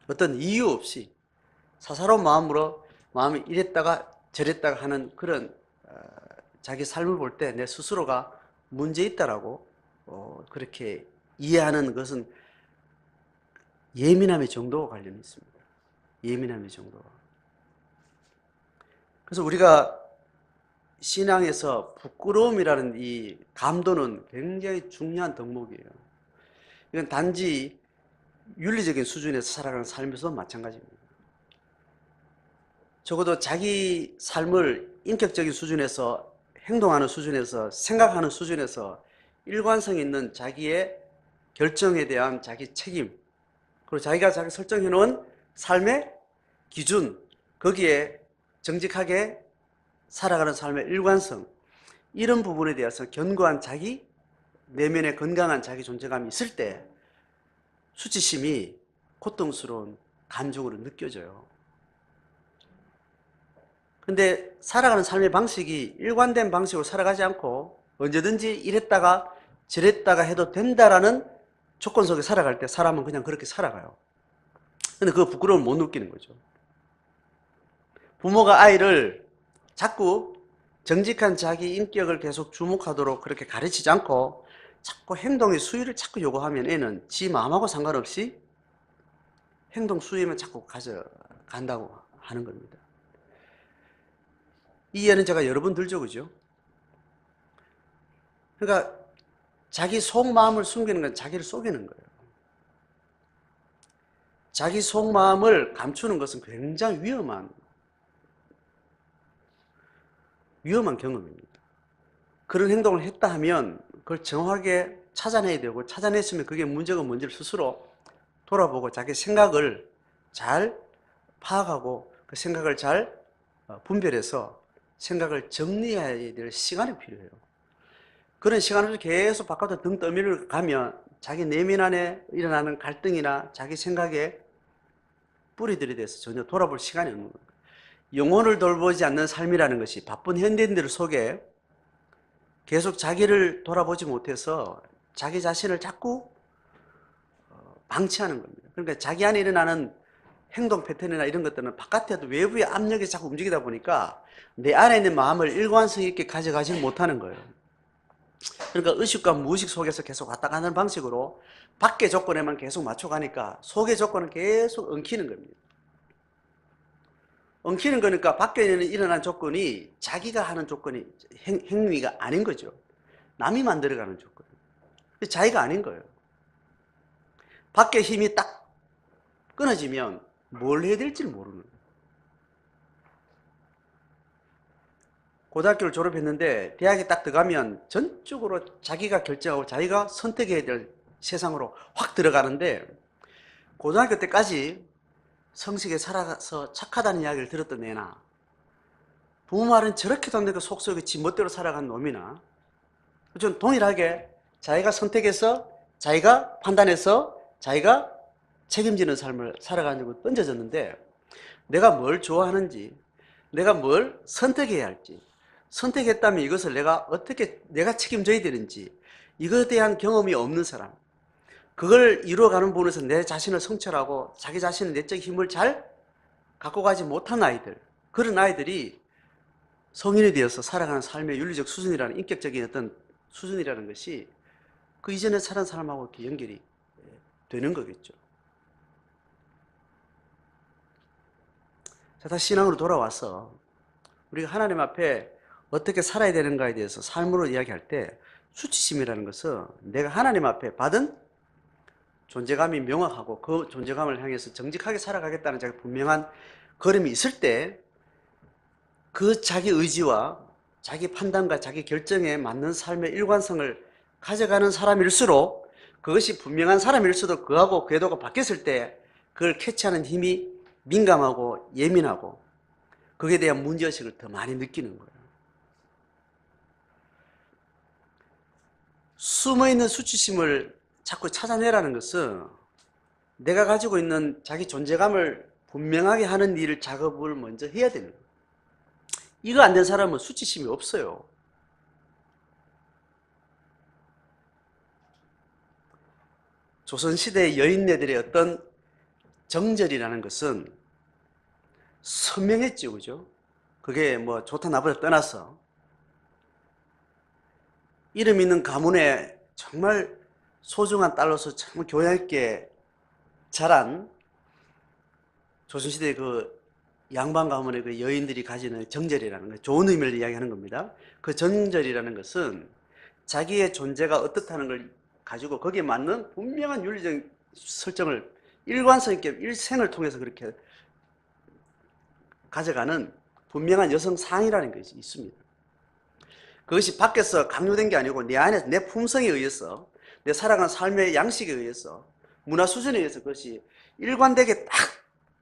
어떤 이유 없이 사사로운 마음으로 마음이 이랬다가 저랬다가 하는 그런 자기 삶을 볼 때 내 스스로가 문제 있다라고 그렇게 이해하는 것은 예민함의 정도와 관련이 있습니다. 예민함의 정도와. 그래서 우리가 신앙에서 부끄러움이라는 이 감도는 굉장히 중요한 덕목이에요. 이건 단지 윤리적인 수준에서 살아가는 삶에서도 마찬가지입니다. 적어도 자기 삶을 인격적인 수준에서 행동하는 수준에서 생각하는 수준에서 일관성 있는 자기의 결정에 대한 자기 책임 그리고 자기가 설정해 놓은 삶의 기준 거기에 정직하게 살아가는 삶의 일관성 이런 부분에 대해서 견고한 자기 내면의 건강한 자기 존재감이 있을 때 수치심이 고통스러운 감정으로 느껴져요. 근데 살아가는 삶의 방식이 일관된 방식으로 살아가지 않고 언제든지 이랬다가 저랬다가 해도 된다라는 조건 속에 살아갈 때 사람은 그냥 그렇게 살아가요. 근데 그 부끄러움을 못 느끼는 거죠. 부모가 아이를 자꾸 정직한 자기 인격을 계속 주목하도록 그렇게 가르치지 않고 자꾸 행동의 수위를 자꾸 요구하면 애는 지 마음하고 상관없이 행동 수위만 자꾸 가져간다고 하는 겁니다. 이 예는 제가 여러 번 들죠, 그죠? 그러니까 자기 속마음을 숨기는 건 자기를 속이는 거예요. 자기 속마음을 감추는 것은 굉장히 위험한 위험한 경험입니다. 그런 행동을 했다 하면 그걸 정확하게 찾아내야 되고, 찾아냈으면 그게 문제가 뭔지를 스스로 돌아보고 자기 생각을 잘 파악하고 그 생각을 잘 분별해서 생각을 정리해야 될 시간이 필요해요. 그런 시간을 계속 바깥으로 등 떠밀고 가면 자기 내면 안에 일어나는 갈등이나 자기 생각에 뿌리들이 돼서 전혀 돌아볼 시간이 없는 거예요. 영혼을 돌보지 않는 삶이라는 것이 바쁜 현대인들 속에 계속 자기를 돌아보지 못해서 자기 자신을 자꾸 방치하는 겁니다. 그러니까 자기 안에 일어나는 행동 패턴이나 이런 것들은 바깥에도 외부의 압력이 자꾸 움직이다 보니까 내 안에 있는 마음을 일관성 있게 가져가지 못하는 거예요. 그러니까 의식과 무의식 속에서 계속 왔다 가는 방식으로 밖의 조건에만 계속 맞춰가니까 속의 조건은 계속 엉키는 겁니다. 엉키는 거니까 밖에 일어난 조건이 자기가 하는 조건이 행위가 아닌 거죠. 남이 만들어가는 조건. 자기가 아닌 거예요. 밖에 힘이 딱 끊어지면 뭘 해야 될지 모르는 거예요. 고등학교를 졸업했는데 대학에 딱 들어가면 전적으로 자기가 결정하고 자기가 선택해야 될 세상으로 확 들어가는데, 고등학교 때까지 성실하게 살아서 착하다는 이야기를 들었던 애나 부모 말은 저렇게도 안 되고 속속에 지 멋대로 살아간 놈이나 좀 동일하게 자기가 선택해서 자기가 판단해서 자기가 책임지는 삶을 살아가려고 던져졌는데, 내가 뭘 좋아하는지, 내가 뭘 선택해야 할지, 선택했다면 이것을 내가 어떻게 내가 책임져야 되는지 이것에 대한 경험이 없는 사람, 그걸 이루어가는 부분에서 내 자신을 성찰하고 자기 자신의 내적 힘을 잘 갖고 가지 못한 아이들, 그런 아이들이 성인이 되어서 살아가는 삶의 윤리적 수준이라는, 인격적인 어떤 수준이라는 것이 그 이전에 살은 사람하고 이렇게 연결이 되는 거겠죠. 자, 다시 신앙으로 돌아와서 우리가 하나님 앞에 어떻게 살아야 되는가에 대해서 삶으로 이야기할 때, 수치심이라는 것은 내가 하나님 앞에 받은 존재감이 명확하고 그 존재감을 향해서 정직하게 살아가겠다는 자기 분명한 걸음이 있을 때, 그 자기 의지와 자기 판단과 자기 결정에 맞는 삶의 일관성을 가져가는 사람일수록, 그것이 분명한 사람일수록 그하고 궤도가 바뀌었을 때 그걸 캐치하는 힘이 민감하고 예민하고 거기에 대한 문제의식을 더 많이 느끼는 거예요. 숨어있는 수치심을 자꾸 찾아내라는 것은 내가 가지고 있는 자기 존재감을 분명하게 하는 일을, 작업을 먼저 해야 되는 거예요. 이거 안 된 사람은 수치심이 없어요. 조선시대의 여인네들의 어떤 정절이라는 것은 선명했죠, 그죠? 그게 뭐 좋다 나쁘다 떠나서 이름 있는 가문에 정말 소중한 딸로서 정말 교양 있게 자란 조선시대 그 양반 가문의 그 여인들이 가지는 정절이라는 거, 좋은 의미를 이야기하는 겁니다. 그 정절이라는 것은 자기의 존재가 어떻다는 걸 가지고 거기에 맞는 분명한 윤리적 설정을 일관성 있게 일생을 통해서 그렇게 가져가는 분명한 여성상이라는 것이 있습니다. 그것이 밖에서 강요된 게 아니고 내 안에서, 내 품성에 의해서, 내 살아가는 삶의 양식에 의해서, 문화 수준에 의해서 그것이 일관되게 딱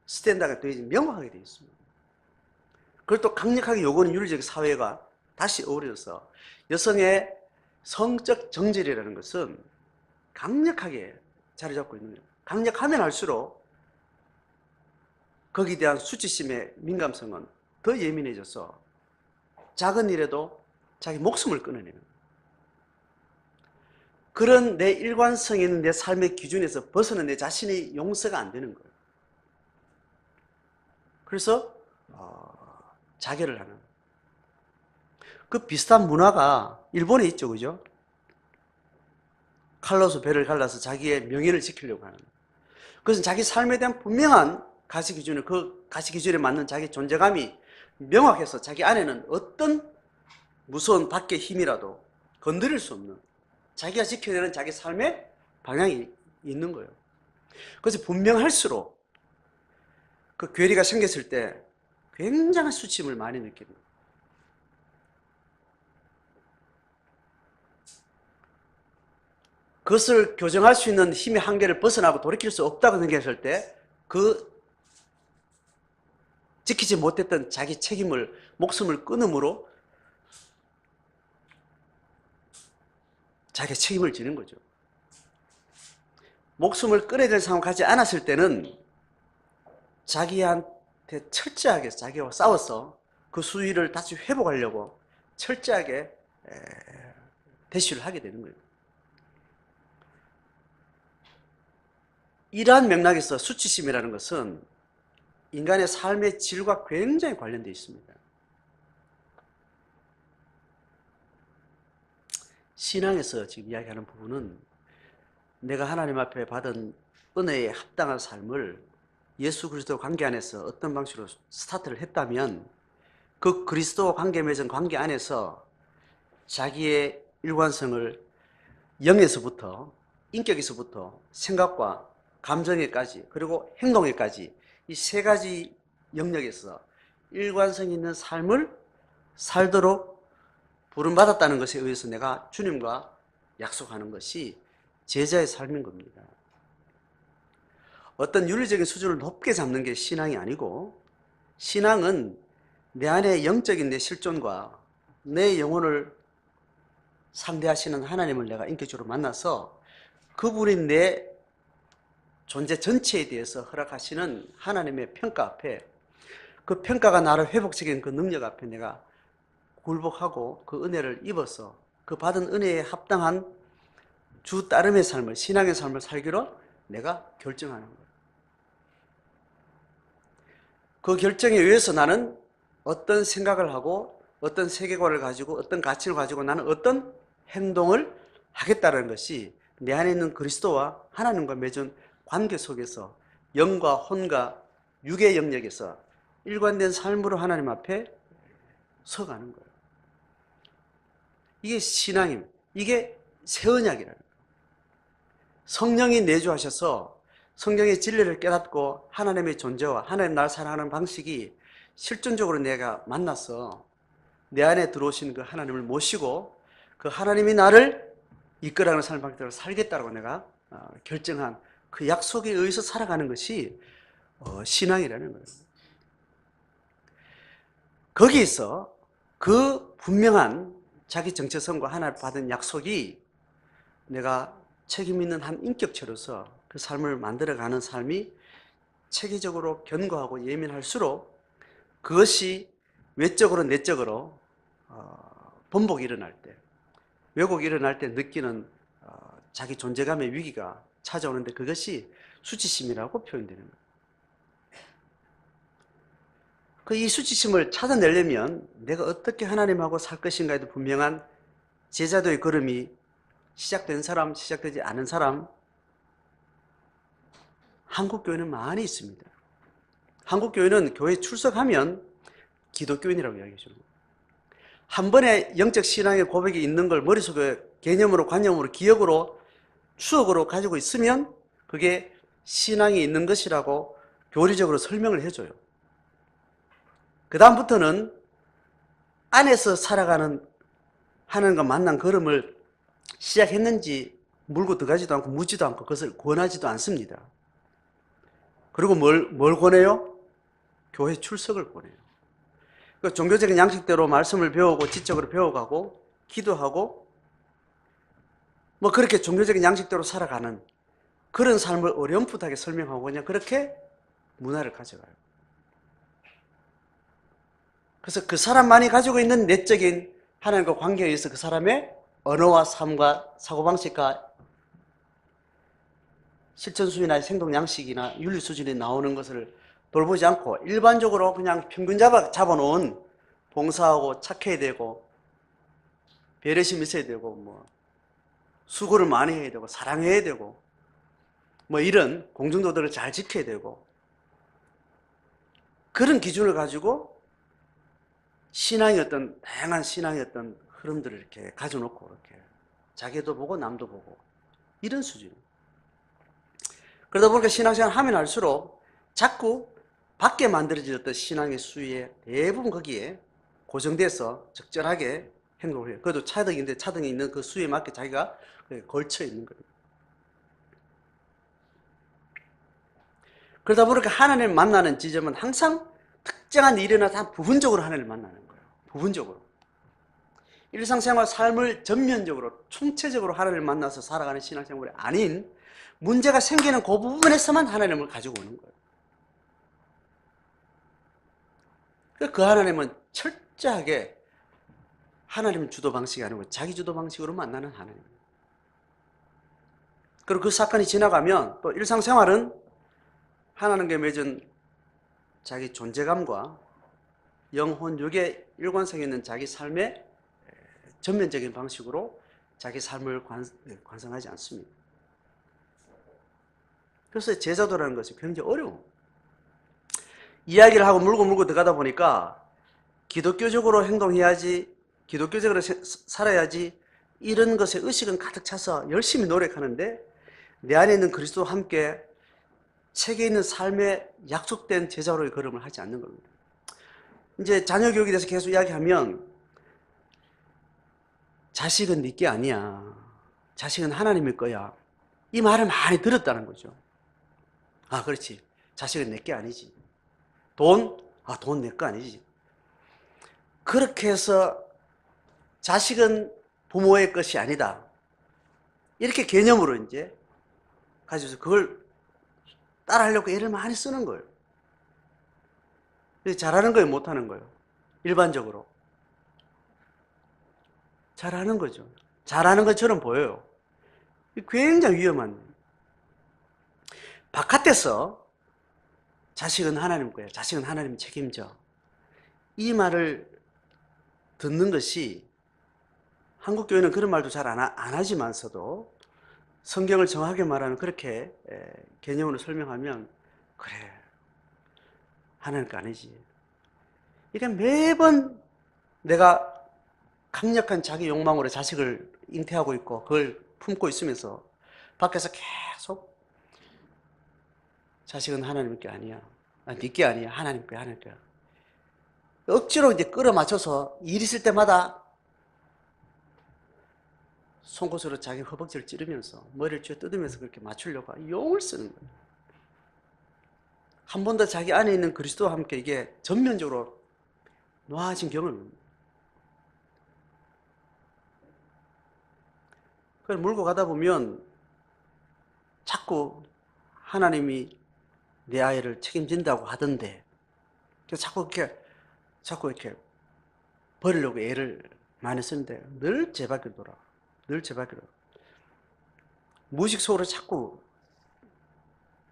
스탠다드가 되어지 명확하게 되어 있습니다. 그걸 또 강력하게 요구하는 윤리적 사회가 다시 어우러져서 여성의 성적 정절이라는 것은 강력하게 자리 잡고 있는 거예요. 강력하면 할수록 거기에 대한 수치심의 민감성은 더 예민해져서 작은 일에도 자기 목숨을 끊어내는 거예요. 그런 내 일관성 있는 내 삶의 기준에서 벗어난 내 자신이 용서가 안 되는 거예요. 그래서 자결을 하는, 그 비슷한 문화가 일본에 있죠, 그죠? 칼로서 배를 갈라서 자기의 명예를 지키려고 하는, 그것은 자기 삶에 대한 분명한 가치 기준을, 그 가치 기준에 맞는 자기 존재감이 명확해서 자기 안에는 어떤 무서운 밖의 힘이라도 건드릴 수 없는, 자기가 지켜야 되는 자기 삶의 방향이 있는 거예요. 그래서 분명할수록 그 괴리가 생겼을 때 굉장한 수치심을 많이 느끼는 거예요. 그것을 교정할 수 있는 힘의 한계를 벗어나고 돌이킬 수 없다고 생각했을 때 그 지키지 못했던 자기 책임을, 목숨을 끊음으로 자기 책임을 지는 거죠. 목숨을 끊어야 될 상황 가지 않았을 때는 자기한테 철저하게 자기와 싸워서 그 수위를 다시 회복하려고 철저하게 대시를 하게 되는 거예요. 이러한 맥락에서 수치심이라는 것은 인간의 삶의 질과 굉장히 관련되어 있습니다. 신앙에서 지금 이야기하는 부분은 내가 하나님 앞에 받은 은혜에 합당한 삶을 예수 그리스도 관계 안에서 어떤 방식으로 스타트를 했다면 그 그리스도와 관계 맺은 관계 안에서 자기의 일관성을 영에서부터, 인격에서부터 생각과 감정에까지, 그리고 행동에까지 이 세 가지 영역에서 일관성 있는 삶을 살도록 부름받았다는 것에 의해서 내가 주님과 약속하는 것이 제자의 삶인 겁니다. 어떤 윤리적인 수준을 높게 잡는 게 신앙이 아니고, 신앙은 내 안에 영적인 내 실존과 내 영혼을 상대하시는 하나님을 내가 인격적으로 만나서 그분이 내 존재 전체에 대해서 허락하시는 하나님의 평가 앞에, 그 평가가 나를 회복시키는 그 능력 앞에 내가 굴복하고 그 은혜를 입어서 그 받은 은혜에 합당한 주 따름의 삶을, 신앙의 삶을 살기로 내가 결정하는 거예요. 그 결정에 의해서 나는 어떤 생각을 하고 어떤 세계관을 가지고 어떤 가치를 가지고 나는 어떤 행동을 하겠다는 것이 내 안에 있는 그리스도와 하나님과 맺은 관계 속에서 영과 혼과 육의 영역에서 일관된 삶으로 하나님 앞에 서가는 거예요. 이게 신앙입니다. 이게 새 언약이라는 거예요. 성령이 내주하셔서 성경의 진리를 깨닫고 하나님의 존재와 하나님 나를 사랑하는 방식이 실존적으로 내가 만나서 내 안에 들어오신 그 하나님을 모시고 그 하나님이 나를 이끌어가는 삶 방식대로 살겠다고 내가 결정한 그 약속에 의해서 살아가는 것이 신앙이라는 거예요. 거기에서 그 분명한 자기 정체성과 하나님 받은 약속이 내가 책임 있는 한 인격체로서 그 삶을 만들어가는 삶이 체계적으로 견고하고 예민할수록 그것이 외적으로 내적으로 번복이 일어날 때, 왜곡이 일어날 때 느끼는 자기 존재감의 위기가 찾아오는데 그것이 수치심이라고 표현되는 거예요. 이 수치심을 찾아내려면 내가 어떻게 하나님하고 살 것인가에도 분명한 제자도의 걸음이 시작된 사람, 시작되지 않은 사람, 한국교회는 많이 있습니다. 한국교회는 교회에 출석하면 기독교인이라고 이야기해 주는 거예요. 한 번에 영적 신앙의 고백이 있는 걸 머릿속에 개념으로, 관념으로, 기억으로, 추억으로 가지고 있으면 그게 신앙이 있는 것이라고 교리적으로 설명을 해줘요. 그 다음부터는 안에서 살아가는 하나님과 만난 걸음을 시작했는지 물고 들어가지도 않고 묻지도 않고 그것을 권하지도 않습니다. 그리고 뭘 권해요? 교회 출석을 권해요. 그 종교적인 양식대로 말씀을 배우고 지적으로 배워가고 기도하고 뭐 그렇게 종교적인 양식대로 살아가는 그런 삶을 어렴풋하게 설명하고 그냥 그렇게 문화를 가져가요. 그래서 그 사람만이 가지고 있는 내적인 하나님과 관계에 의해서 그 사람의 언어와 삶과 사고방식과 실천수위나 행동 양식이나 윤리 수준이 나오는 것을 돌보지 않고 일반적으로 그냥 평균 잡아놓은 봉사하고 착해야 되고 배려심이 있어야 되고 뭐 수고를 많이 해야 되고 사랑해야 되고 뭐 이런 공중도덕을 잘 지켜야 되고 그런 기준을 가지고 신앙의 어떤 다양한 신앙의 어떤 흐름들을 이렇게 가져놓고 이렇게 자기도 보고 남도 보고 이런 수준. 그러다 보니까 신앙생활 하면 할수록 자꾸 밖에 만들어진 어떤 신앙의 수위에 대부분 거기에 고정돼서 적절하게 행동을 해요. 그래도 차등인데 차등이 있는 그 수위에 맞게 자기가 걸쳐 있는 거예요. 그러다 보니까 하나님을 만나는 지점은 항상 특정한 일이나 다 부분적으로 하나님을 만나는 거예요. 부분적으로. 일상생활 삶을 전면적으로 총체적으로 하나님을 만나서 살아가는 신앙생활이 아닌 문제가 생기는 그 부분에서만 하나님을 가지고 오는 거예요. 그 하나님은 철저하게 하나님 주도 방식이 아니고 자기 주도 방식으로 만나는 하나님. 그리고 그 사건이 지나가면 또 일상생활은 하나님께 맺은 자기 존재감과 영혼, 육의 일관성이 있는 자기 삶의 전면적인 방식으로 자기 삶을 관성하지 않습니다. 그래서 제자도라는 것이 굉장히 어려워. 이야기를 하고 물고 들어가다 보니까 기독교적으로 행동해야지, 기독교적으로 살아야지, 이런 것에 의식은 가득 차서 열심히 노력하는데 내 안에 있는 그리스도와 함께 책에 있는 삶에 약속된 제자로의 걸음을 하지 않는 겁니다. 이제 자녀 교육에 대해서 계속 이야기하면 자식은 네 게 아니야. 자식은 하나님일 거야. 이 말을 많이 들었다는 거죠. 아, 그렇지. 자식은 내 게 아니지. 돈? 아, 돈 내 거 아니지. 그렇게 해서 자식은 부모의 것이 아니다. 이렇게 개념으로 이제 가지고서 그걸 따라하려고 애를 많이 쓰는 거예요. 잘하는 거예요, 못하는 거예요? 일반적으로. 잘하는 거죠. 잘하는 것처럼 보여요. 굉장히 위험한. 바깥에서 자식은 하나님 거예요. 자식은 하나님 책임져. 이 말을 듣는 것이 한국교회는 그런 말도 잘 안 하지만서도 성경을 정확하게 말하면 그렇게 개념으로 설명하면 그래, 하나님 거 아니지. 그러니까 매번 내가 강력한 자기 욕망으로 자식을 잉태하고 있고 그걸 품고 있으면서 밖에서 계속 자식은 하나님 게 아니야. 네 게 아니야. 하나님 거야, 하나님 거야. 억지로 이제 끌어맞춰서 일 있을 때마다 송곳으로 자기 허벅지를 찌르면서 머리를 쥐어 뜯으면서 그렇게 맞추려고 용을 쓰는 거예요. 한 번 더 자기 안에 있는 그리스도와 함께 이게 전면적으로 놓아진 경험입니다. 그걸 몰고 가다 보면 자꾸 하나님이 내 아이를 책임진다고 하던데 자꾸 이렇게 버리려고 애를 많이 쓰는데 늘 제 밖에 돌아. 늘 제 밖에 돌아. 무의식 속으로 자꾸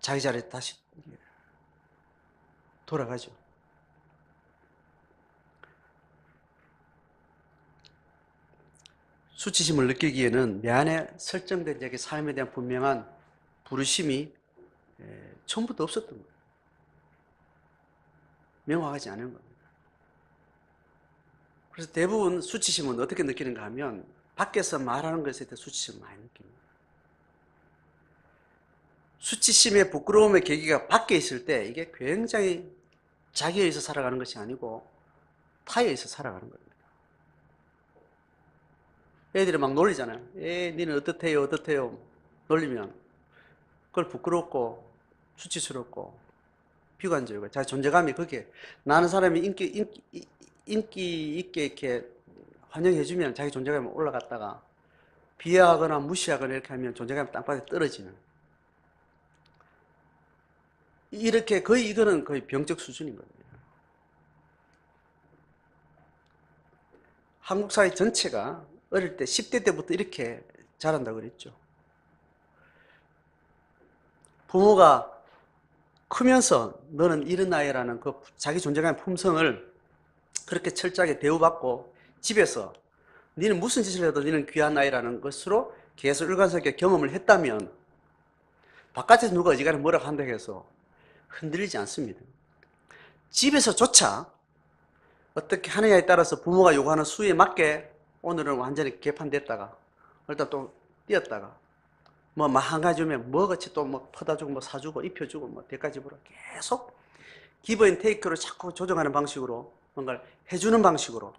자기 자리에 다시 돌아가죠. 수치심을 느끼기에는 내 안에 설정된 자기 삶에 대한 분명한 부르심이 처음부터 없었던 거예요. 명확하지 않은 겁니다. 그래서 대부분 수치심은 어떻게 느끼는가 하면 밖에서 말하는 것에 대해 수치심을 많이 느낍니다. 수치심의 부끄러움의 계기가 밖에 있을 때 이게 굉장히 자기에 의해서 살아가는 것이 아니고 타에 의해서 살아가는 겁니다. 애들이 막 놀리잖아요. 니는 어떻대요, 어떻대요. 놀리면 그걸 부끄럽고 수치스럽고 비관적이고 자기 존재감이 그게 나는 사람이 인기 있게 이렇게 환영해주면 자기 존재감이 올라갔다가 비하하거나 무시하거나 이렇게 하면 존재감이 땅바닥에 떨어지는 이렇게 이거는 거의 병적 수준인 거예요. 한국 사회 전체가 어릴 때 10대 때부터 이렇게 자란다고 그랬죠. 부모가 크면서 너는 이런 아이라는 그 자기 존재감의 품성을 그렇게 철저하게 대우받고 집에서 너는 무슨 짓을 해도 너는 귀한 아이라는 것으로 계속 일관성있게 경험을 했다면 바깥에서 누가 어지간히 뭐라고 한다고 해서 흔들리지 않습니다. 집에서조차 어떻게 하느냐에 따라서 부모가 요구하는 수에 맞게 오늘은 완전히 개판됐다가 일단 또 뛰었다가 뭐 한 가지 주면 뭐같이 또 뭐 퍼다 주고 뭐 사주고 입혀주고 뭐 대가집으로 계속 기브 앤 테이크로 자꾸 조정하는 방식으로 뭔가를 해주는 방식으로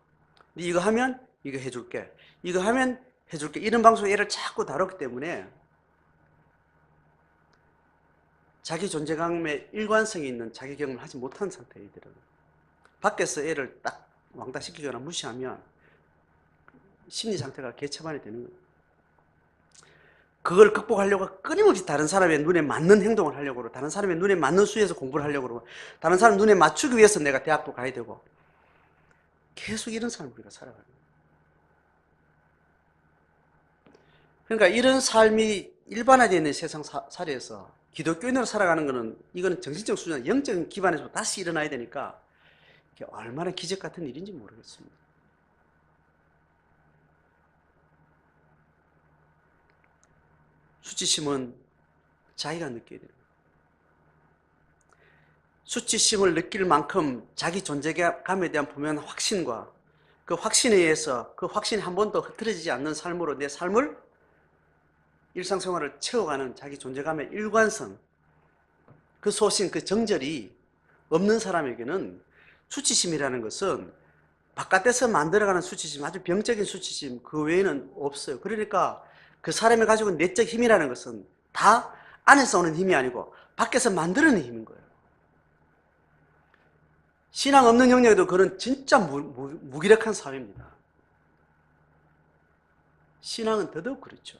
네 이거 하면 이거 해줄게 이거 하면 해줄게 이런 방식으로 얘를 자꾸 다뤘기 때문에 자기 존재감에 일관성이 있는 자기 경험을 하지 못한 상태에 이들은 밖에서 애를 딱 왕따시키거나 무시하면 심리 상태가 개체반이 되는 거예요. 그걸 극복하려고 끊임없이 다른 사람의 눈에 맞는 행동을 하려고 그러고, 다른 사람의 눈에 맞는 수에서 공부를 하려고 그러고, 다른 사람 눈에 맞추기 위해서 내가 대학도 가야 되고, 계속 이런 삶을 우리가 살아가는 거예요. 그러니까 이런 삶이 일반화되어 있는 세상 사례에서 기독교인으로 살아가는 거는, 이거는 정신적 수준, 영적인 기반에서 다시 일어나야 되니까 이게 얼마나 기적 같은 일인지 모르겠습니다. 수치심은 자기가 느껴야 돼요. 수치심을 느낄 만큼 자기 존재감에 대한 분명한 확신과 그 확신에 의해서 그 확신이 한 번도 흐트러지지 않는 삶으로 내 삶을, 일상생활을 채워가는 자기 존재감의 일관성, 그 소신, 그 정절이 없는 사람에게는 수치심이라는 것은 바깥에서 만들어가는 수치심, 아주 병적인 수치심, 그 외에는 없어요. 그러니까 그 사람이 가지고 있는 내적 힘이라는 것은 다 안에서 오는 힘이 아니고 밖에서 만들어내는 힘인 거예요. 신앙 없는 영역에도 그런 진짜 무기력한 사회입니다. 신앙은 더더욱 그렇죠.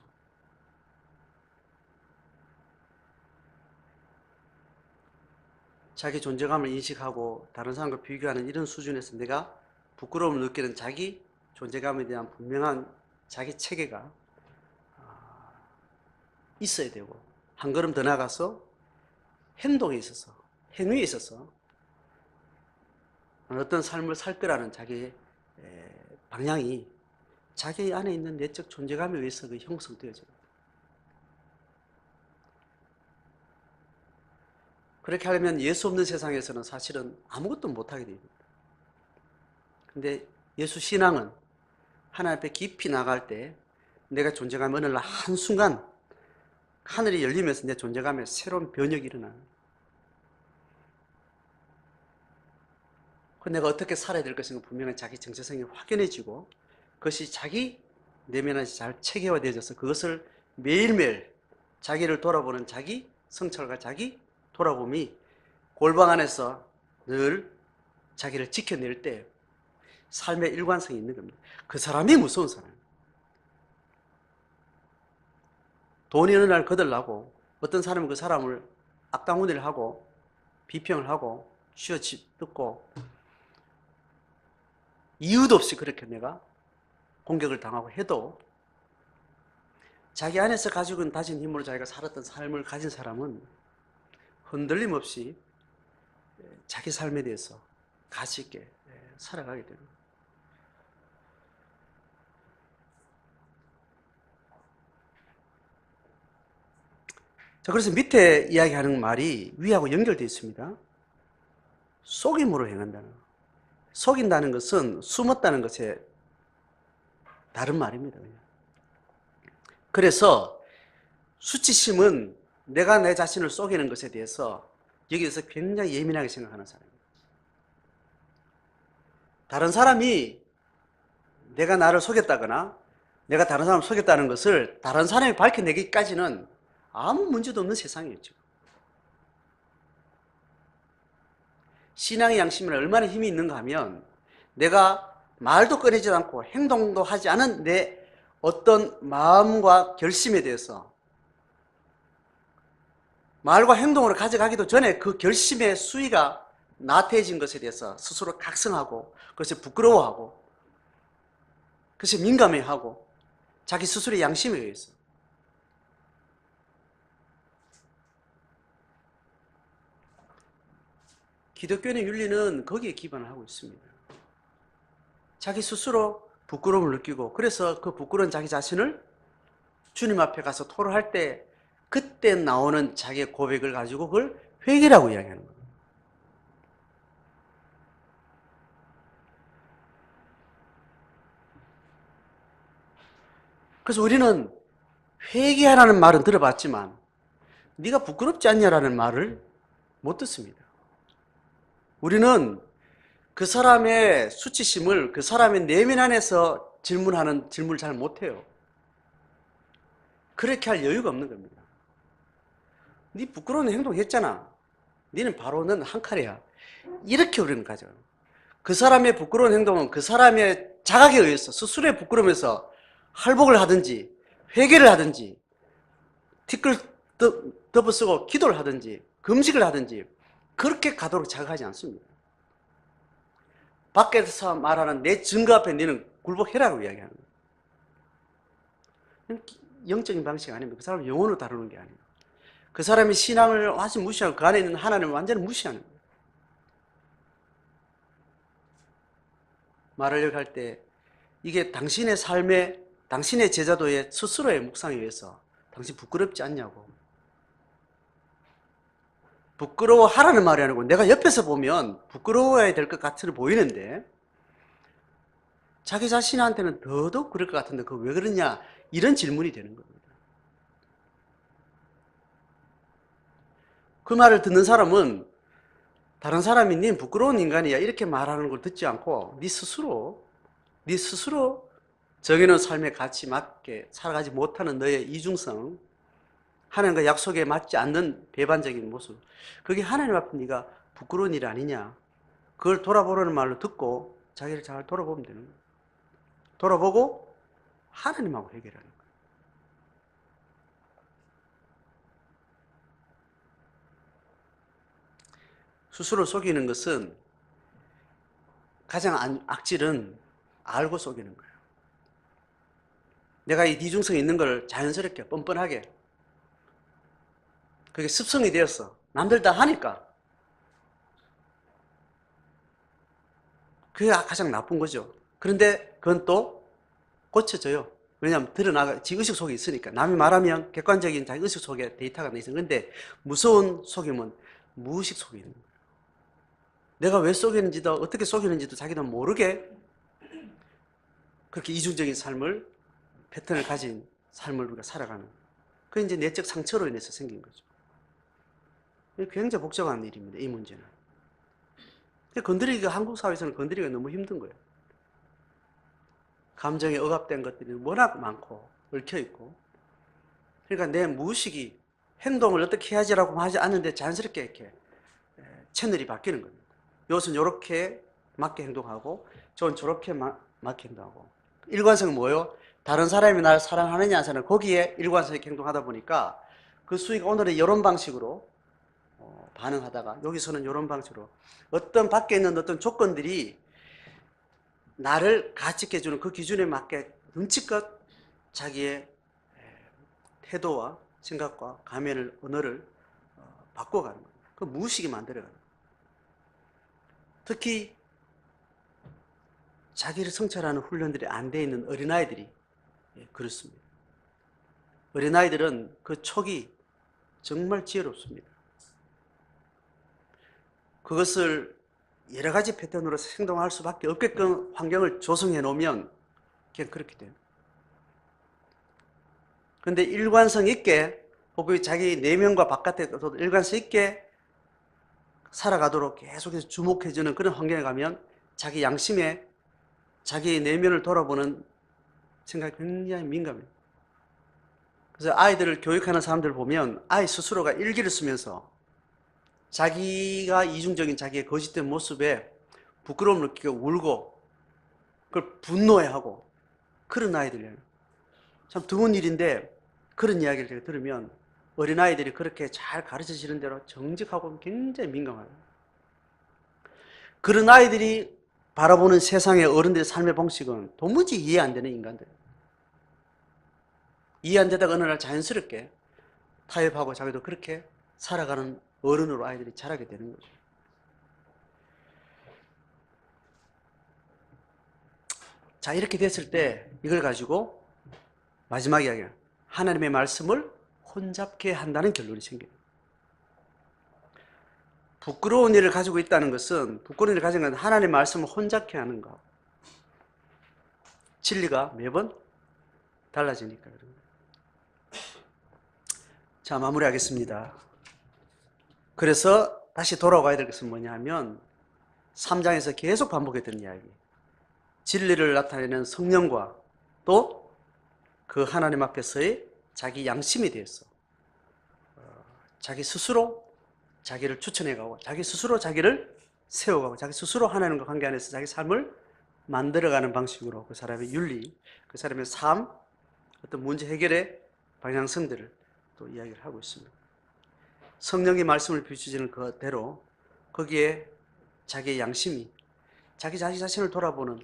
자기 존재감을 인식하고 다른 사람과 비교하는 이런 수준에서 내가 부끄러움을 느끼는 자기 존재감에 대한 분명한 자기 체계가 있어야 되고, 한 걸음 더 나가서 행동에 있어서, 행위에 있어서 어떤 삶을 살 거라는 자기의 방향이 자기 안에 있는 내적 존재감에 의해서 형성되어져요. 그렇게 하려면 예수 없는 세상에서는 사실은 아무것도 못하게 됩니다. 근데 예수 신앙은 하나님 앞에 깊이 나갈 때 내가 존재감이 어느 날 한순간 하늘이 열리면서 내 존재감에 새로운 변혁이 일어나요. 내가 어떻게 살아야 될 것인가 분명히 자기 정체성이 확연해지고, 그것이 자기 내면에서 잘 체계화되어져서 그것을 매일매일 자기를 돌아보는 자기 성찰과 자기 돌아봄이 골방 안에서 늘 자기를 지켜낼 때 삶의 일관성이 있는 겁니다. 그 사람이 무서운 사람이에요. 돈이 어느 날 거들나고 어떤 사람은 그 사람을 악당무리를 하고 비평을 하고 쥐어뜯고 이유도 없이 그렇게 내가 공격을 당하고 해도 자기 안에서 가지고 있는 다진 힘으로 자기가 살았던 삶을 가진 사람은 흔들림 없이 자기 삶에 대해서 가치 있게 살아가게 됩니다. 자, 그래서 밑에 이야기하는 말이 위하고 연결되어 있습니다. 속임으로 행한다는 것. 속인다는 것은 숨었다는 것에 다른 말입니다. 그래서 수치심은 내가 내 자신을 속이는 것에 대해서 여기에서 굉장히 예민하게 생각하는 사람입니다. 다른 사람이 내가 나를 속였다거나 내가 다른 사람을 속였다는 것을 다른 사람이 밝혀내기까지는 아무 문제도 없는 세상이었죠. 신앙의 양심에 얼마나 힘이 있는가 하면 내가 말도 꺼내지 않고 행동도 하지 않은 내 어떤 마음과 결심에 대해서 말과 행동으로 가져가기도 전에 그 결심의 수위가 나태해진 것에 대해서 스스로 각성하고 그것이 부끄러워하고 그것이 민감해하고 자기 스스로의 양심에 의해서 기독교의 윤리는 거기에 기반을 하고 있습니다. 자기 스스로 부끄러움을 느끼고 그래서 그 부끄러운 자기 자신을 주님 앞에 가서 토로할 때 그때 나오는 자기의 고백을 가지고 그걸 회개라고 이야기하는 거예요. 그래서 우리는 회개하라는 말은 들어봤지만 네가 부끄럽지 않냐라는 말을 못 듣습니다. 우리는 그 사람의 수치심을 그 사람의 내면 안에서 질문하는 질문을 잘 못해요. 그렇게 할 여유가 없는 겁니다. 네 부끄러운 행동 했잖아. 니는 바로 넌 한 칼이야. 이렇게 우리는 가져. 그 사람의 부끄러운 행동은 그 사람의 자각에 의해서 스스로의 부끄러움에서 할복을 하든지 회개를 하든지 티끌 덮어쓰고 기도를 하든지 금식을 하든지 그렇게 가도록 자각하지 않습니다. 밖에서 말하는 내 증거 앞에 너는 굴복해라고 이야기하는 거예요. 영적인 방식 아닙니다. 그 사람을 영혼으로 다루는 게 아니에요. 그 사람의 신앙을 완전히 무시하고 그 안에 있는 하나님을 완전히 무시하는 거예요. 말을 할 때 이게 당신의 삶에 당신의 제자도의 스스로의 묵상에 의해서 당신 부끄럽지 않냐고. 부끄러워하라는 말이 아니고 내가 옆에서 보면 부끄러워야 될 것 같아 보이는데 자기 자신한테는 더더욱 그럴 것 같은데 그거 왜 그러냐 이런 질문이 되는 겁니다. 그 말을 듣는 사람은 다른 사람이 네 부끄러운 인간이야 이렇게 말하는 걸 듣지 않고 네 스스로 정해놓은 삶의 가치 맞게 살아가지 못하는 너의 이중성, 하나님과 약속에 맞지 않는 배반적인 모습, 그게 하나님 앞에 네가 부끄러운 일 아니냐, 그걸 돌아보라는 말로 듣고 자기를 잘 돌아보면 되는 거예요. 돌아보고 하나님하고 해결하는 거예요. 스스로 속이는 것은 가장 악질은 알고 속이는 거예요. 내가 이 이중성이 있는 걸 자연스럽게 뻔뻔하게 그게 습성이 되었어. 남들 다 하니까. 그게 가장 나쁜 거죠. 그런데 그건 또 고쳐져요. 왜냐하면 드러나가 지 의식 속에 있으니까. 남이 말하면 객관적인 자기 의식 속에 데이터가 있어. 그런데 무서운 속임은 무의식 속에 있는 거예요. 내가 왜 속이는지도 어떻게 속이는지도 자기도 모르게 그렇게 이중적인 삶을 패턴을 가진 삶을 우리가 살아가는 거예요. 그게 이제 내적 상처로 인해서 생긴 거죠. 굉장히 복잡한 일입니다. 이 문제는. 건드리기가 한국 사회에서는 건드리기가 너무 힘든 거예요. 감정에 억압된 것들이 워낙 많고 얽혀 있고, 그러니까 내 무의식이 행동을 어떻게 해야지라고 하지 않는데 자연스럽게 이렇게 채널이 바뀌는 겁니다. 이것은 이렇게 맞게 행동하고 저건 저렇게 맞게 행동하고. 일관성은 뭐예요? 다른 사람이 날 사랑하느냐 하는 거기에 일관성 있게 행동하다 보니까 그 수익 오늘은 이런 방식으로 반응하다가 여기서는 이런 방식으로 어떤 밖에 있는 어떤 조건들이 나를 가치있게 해주는 그 기준에 맞게 흠칫껏 자기의 태도와 생각과 가면을 언어를 바꿔가는 거예요. 그 무의식이 만들어가는 거예요. 특히 자기를 성찰하는 훈련들이 안 돼 있는 어린아이들이 그렇습니다. 어린아이들은 그 촉이 정말 지혜롭습니다. 그것을 여러 가지 패턴으로 행동할 수밖에 없게끔 환경을 조성해 놓으면 그냥 그렇게 돼요. 그런데 일관성 있게 혹은 자기 내면과 바깥에도 일관성 있게 살아가도록 계속해서 주목해주는 그런 환경에 가면 자기 양심에 자기 내면을 돌아보는 생각이 굉장히 민감해요. 그래서 아이들을 교육하는 사람들 보면 아이 스스로가 일기를 쓰면서 자기가 이중적인 자기의 거짓된 모습에 부끄러움을 느끼고 울고 그걸 분노해하고 그런 아이들이에요. 참 드문 일인데 그런 이야기를 제가 들으면 어린아이들이 그렇게 잘 가르쳐지는 대로 정직하고 굉장히 민감해요. 그런 아이들이 바라보는 세상의 어른들의 삶의 방식은 도무지 이해 안 되는 인간들. 이해 안 되다가 어느 날 자연스럽게 타협하고 자기도 그렇게 살아가는 어른으로 아이들이 자라게 되는 거죠. 자, 이렇게 됐을 때 이걸 가지고 마지막 이야기는 하나님의 말씀을 혼잡케 한다는 결론이 생겨요. 부끄러운 일을 가지고 있다는 것은, 부끄러운 일을 가진 건 하나님의 말씀을 혼잡케 하는 거. 진리가 매번 달라지니까. 자, 마무리하겠습니다. 그래서 다시 돌아가야 될 것은 뭐냐면 3장에서 계속 반복했던 이야기. 진리를 나타내는 성령과 또 그 하나님 앞에서의 자기 양심에 대해서 자기 스스로 자기를 추천해가고 자기 스스로 자기를 세워가고 자기 스스로 하나님과 관계 안에서 자기 삶을 만들어가는 방식으로 그 사람의 윤리, 그 사람의 삶, 어떤 문제 해결의 방향성들을 또 이야기를 하고 있습니다. 성령의 말씀을 비추시는 그대로 거기에 자기의 양심이 자기 자신을 돌아보는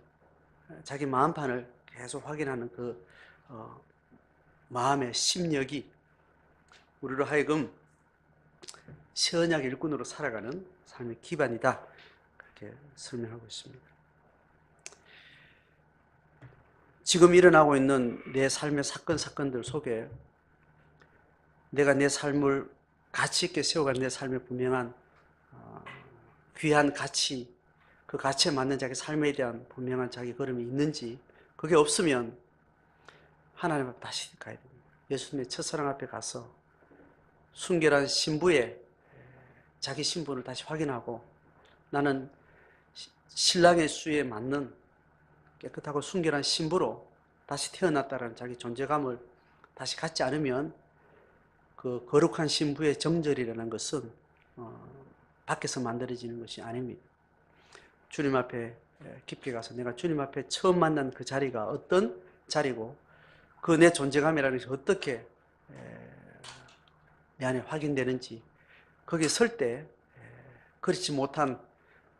자기 마음판을 계속 확인하는 그 마음의 심력이 우리로 하여금 시언약 일꾼으로 살아가는 삶의 기반이다. 그렇게 설명하고 있습니다. 지금 일어나고 있는 내 삶의 사건들 속에 내가 내 삶을 가치 있게 세워가는 내 삶의 분명한 귀한 가치, 그 가치에 맞는 자기 삶에 대한 분명한 자기 걸음이 있는지, 그게 없으면 하나님 앞에 다시 가야 됩니다. 예수님의 첫사랑 앞에 가서 순결한 신부의 자기 신분을 다시 확인하고 나는 신랑의 수에 맞는 깨끗하고 순결한 신부로 다시 태어났다는 자기 존재감을 다시 갖지 않으면 그 거룩한 신부의 정절이라는 것은 밖에서 만들어지는 것이 아닙니다. 주님 앞에 깊이 가서 내가 주님 앞에 처음 만난 그 자리가 어떤 자리고 그 내 존재감이라는 것이 어떻게 내 안에 확인되는지 거기에 설 때 그렇지 못한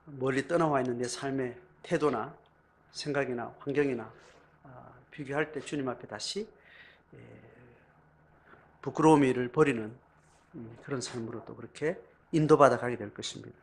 멀리 떠나와 있는 내 삶의 태도나 생각이나 환경이나 비교할 때 주님 앞에 다시 부끄러움을 버리는 그런 삶으로 또 그렇게 인도받아 가게 될 것입니다.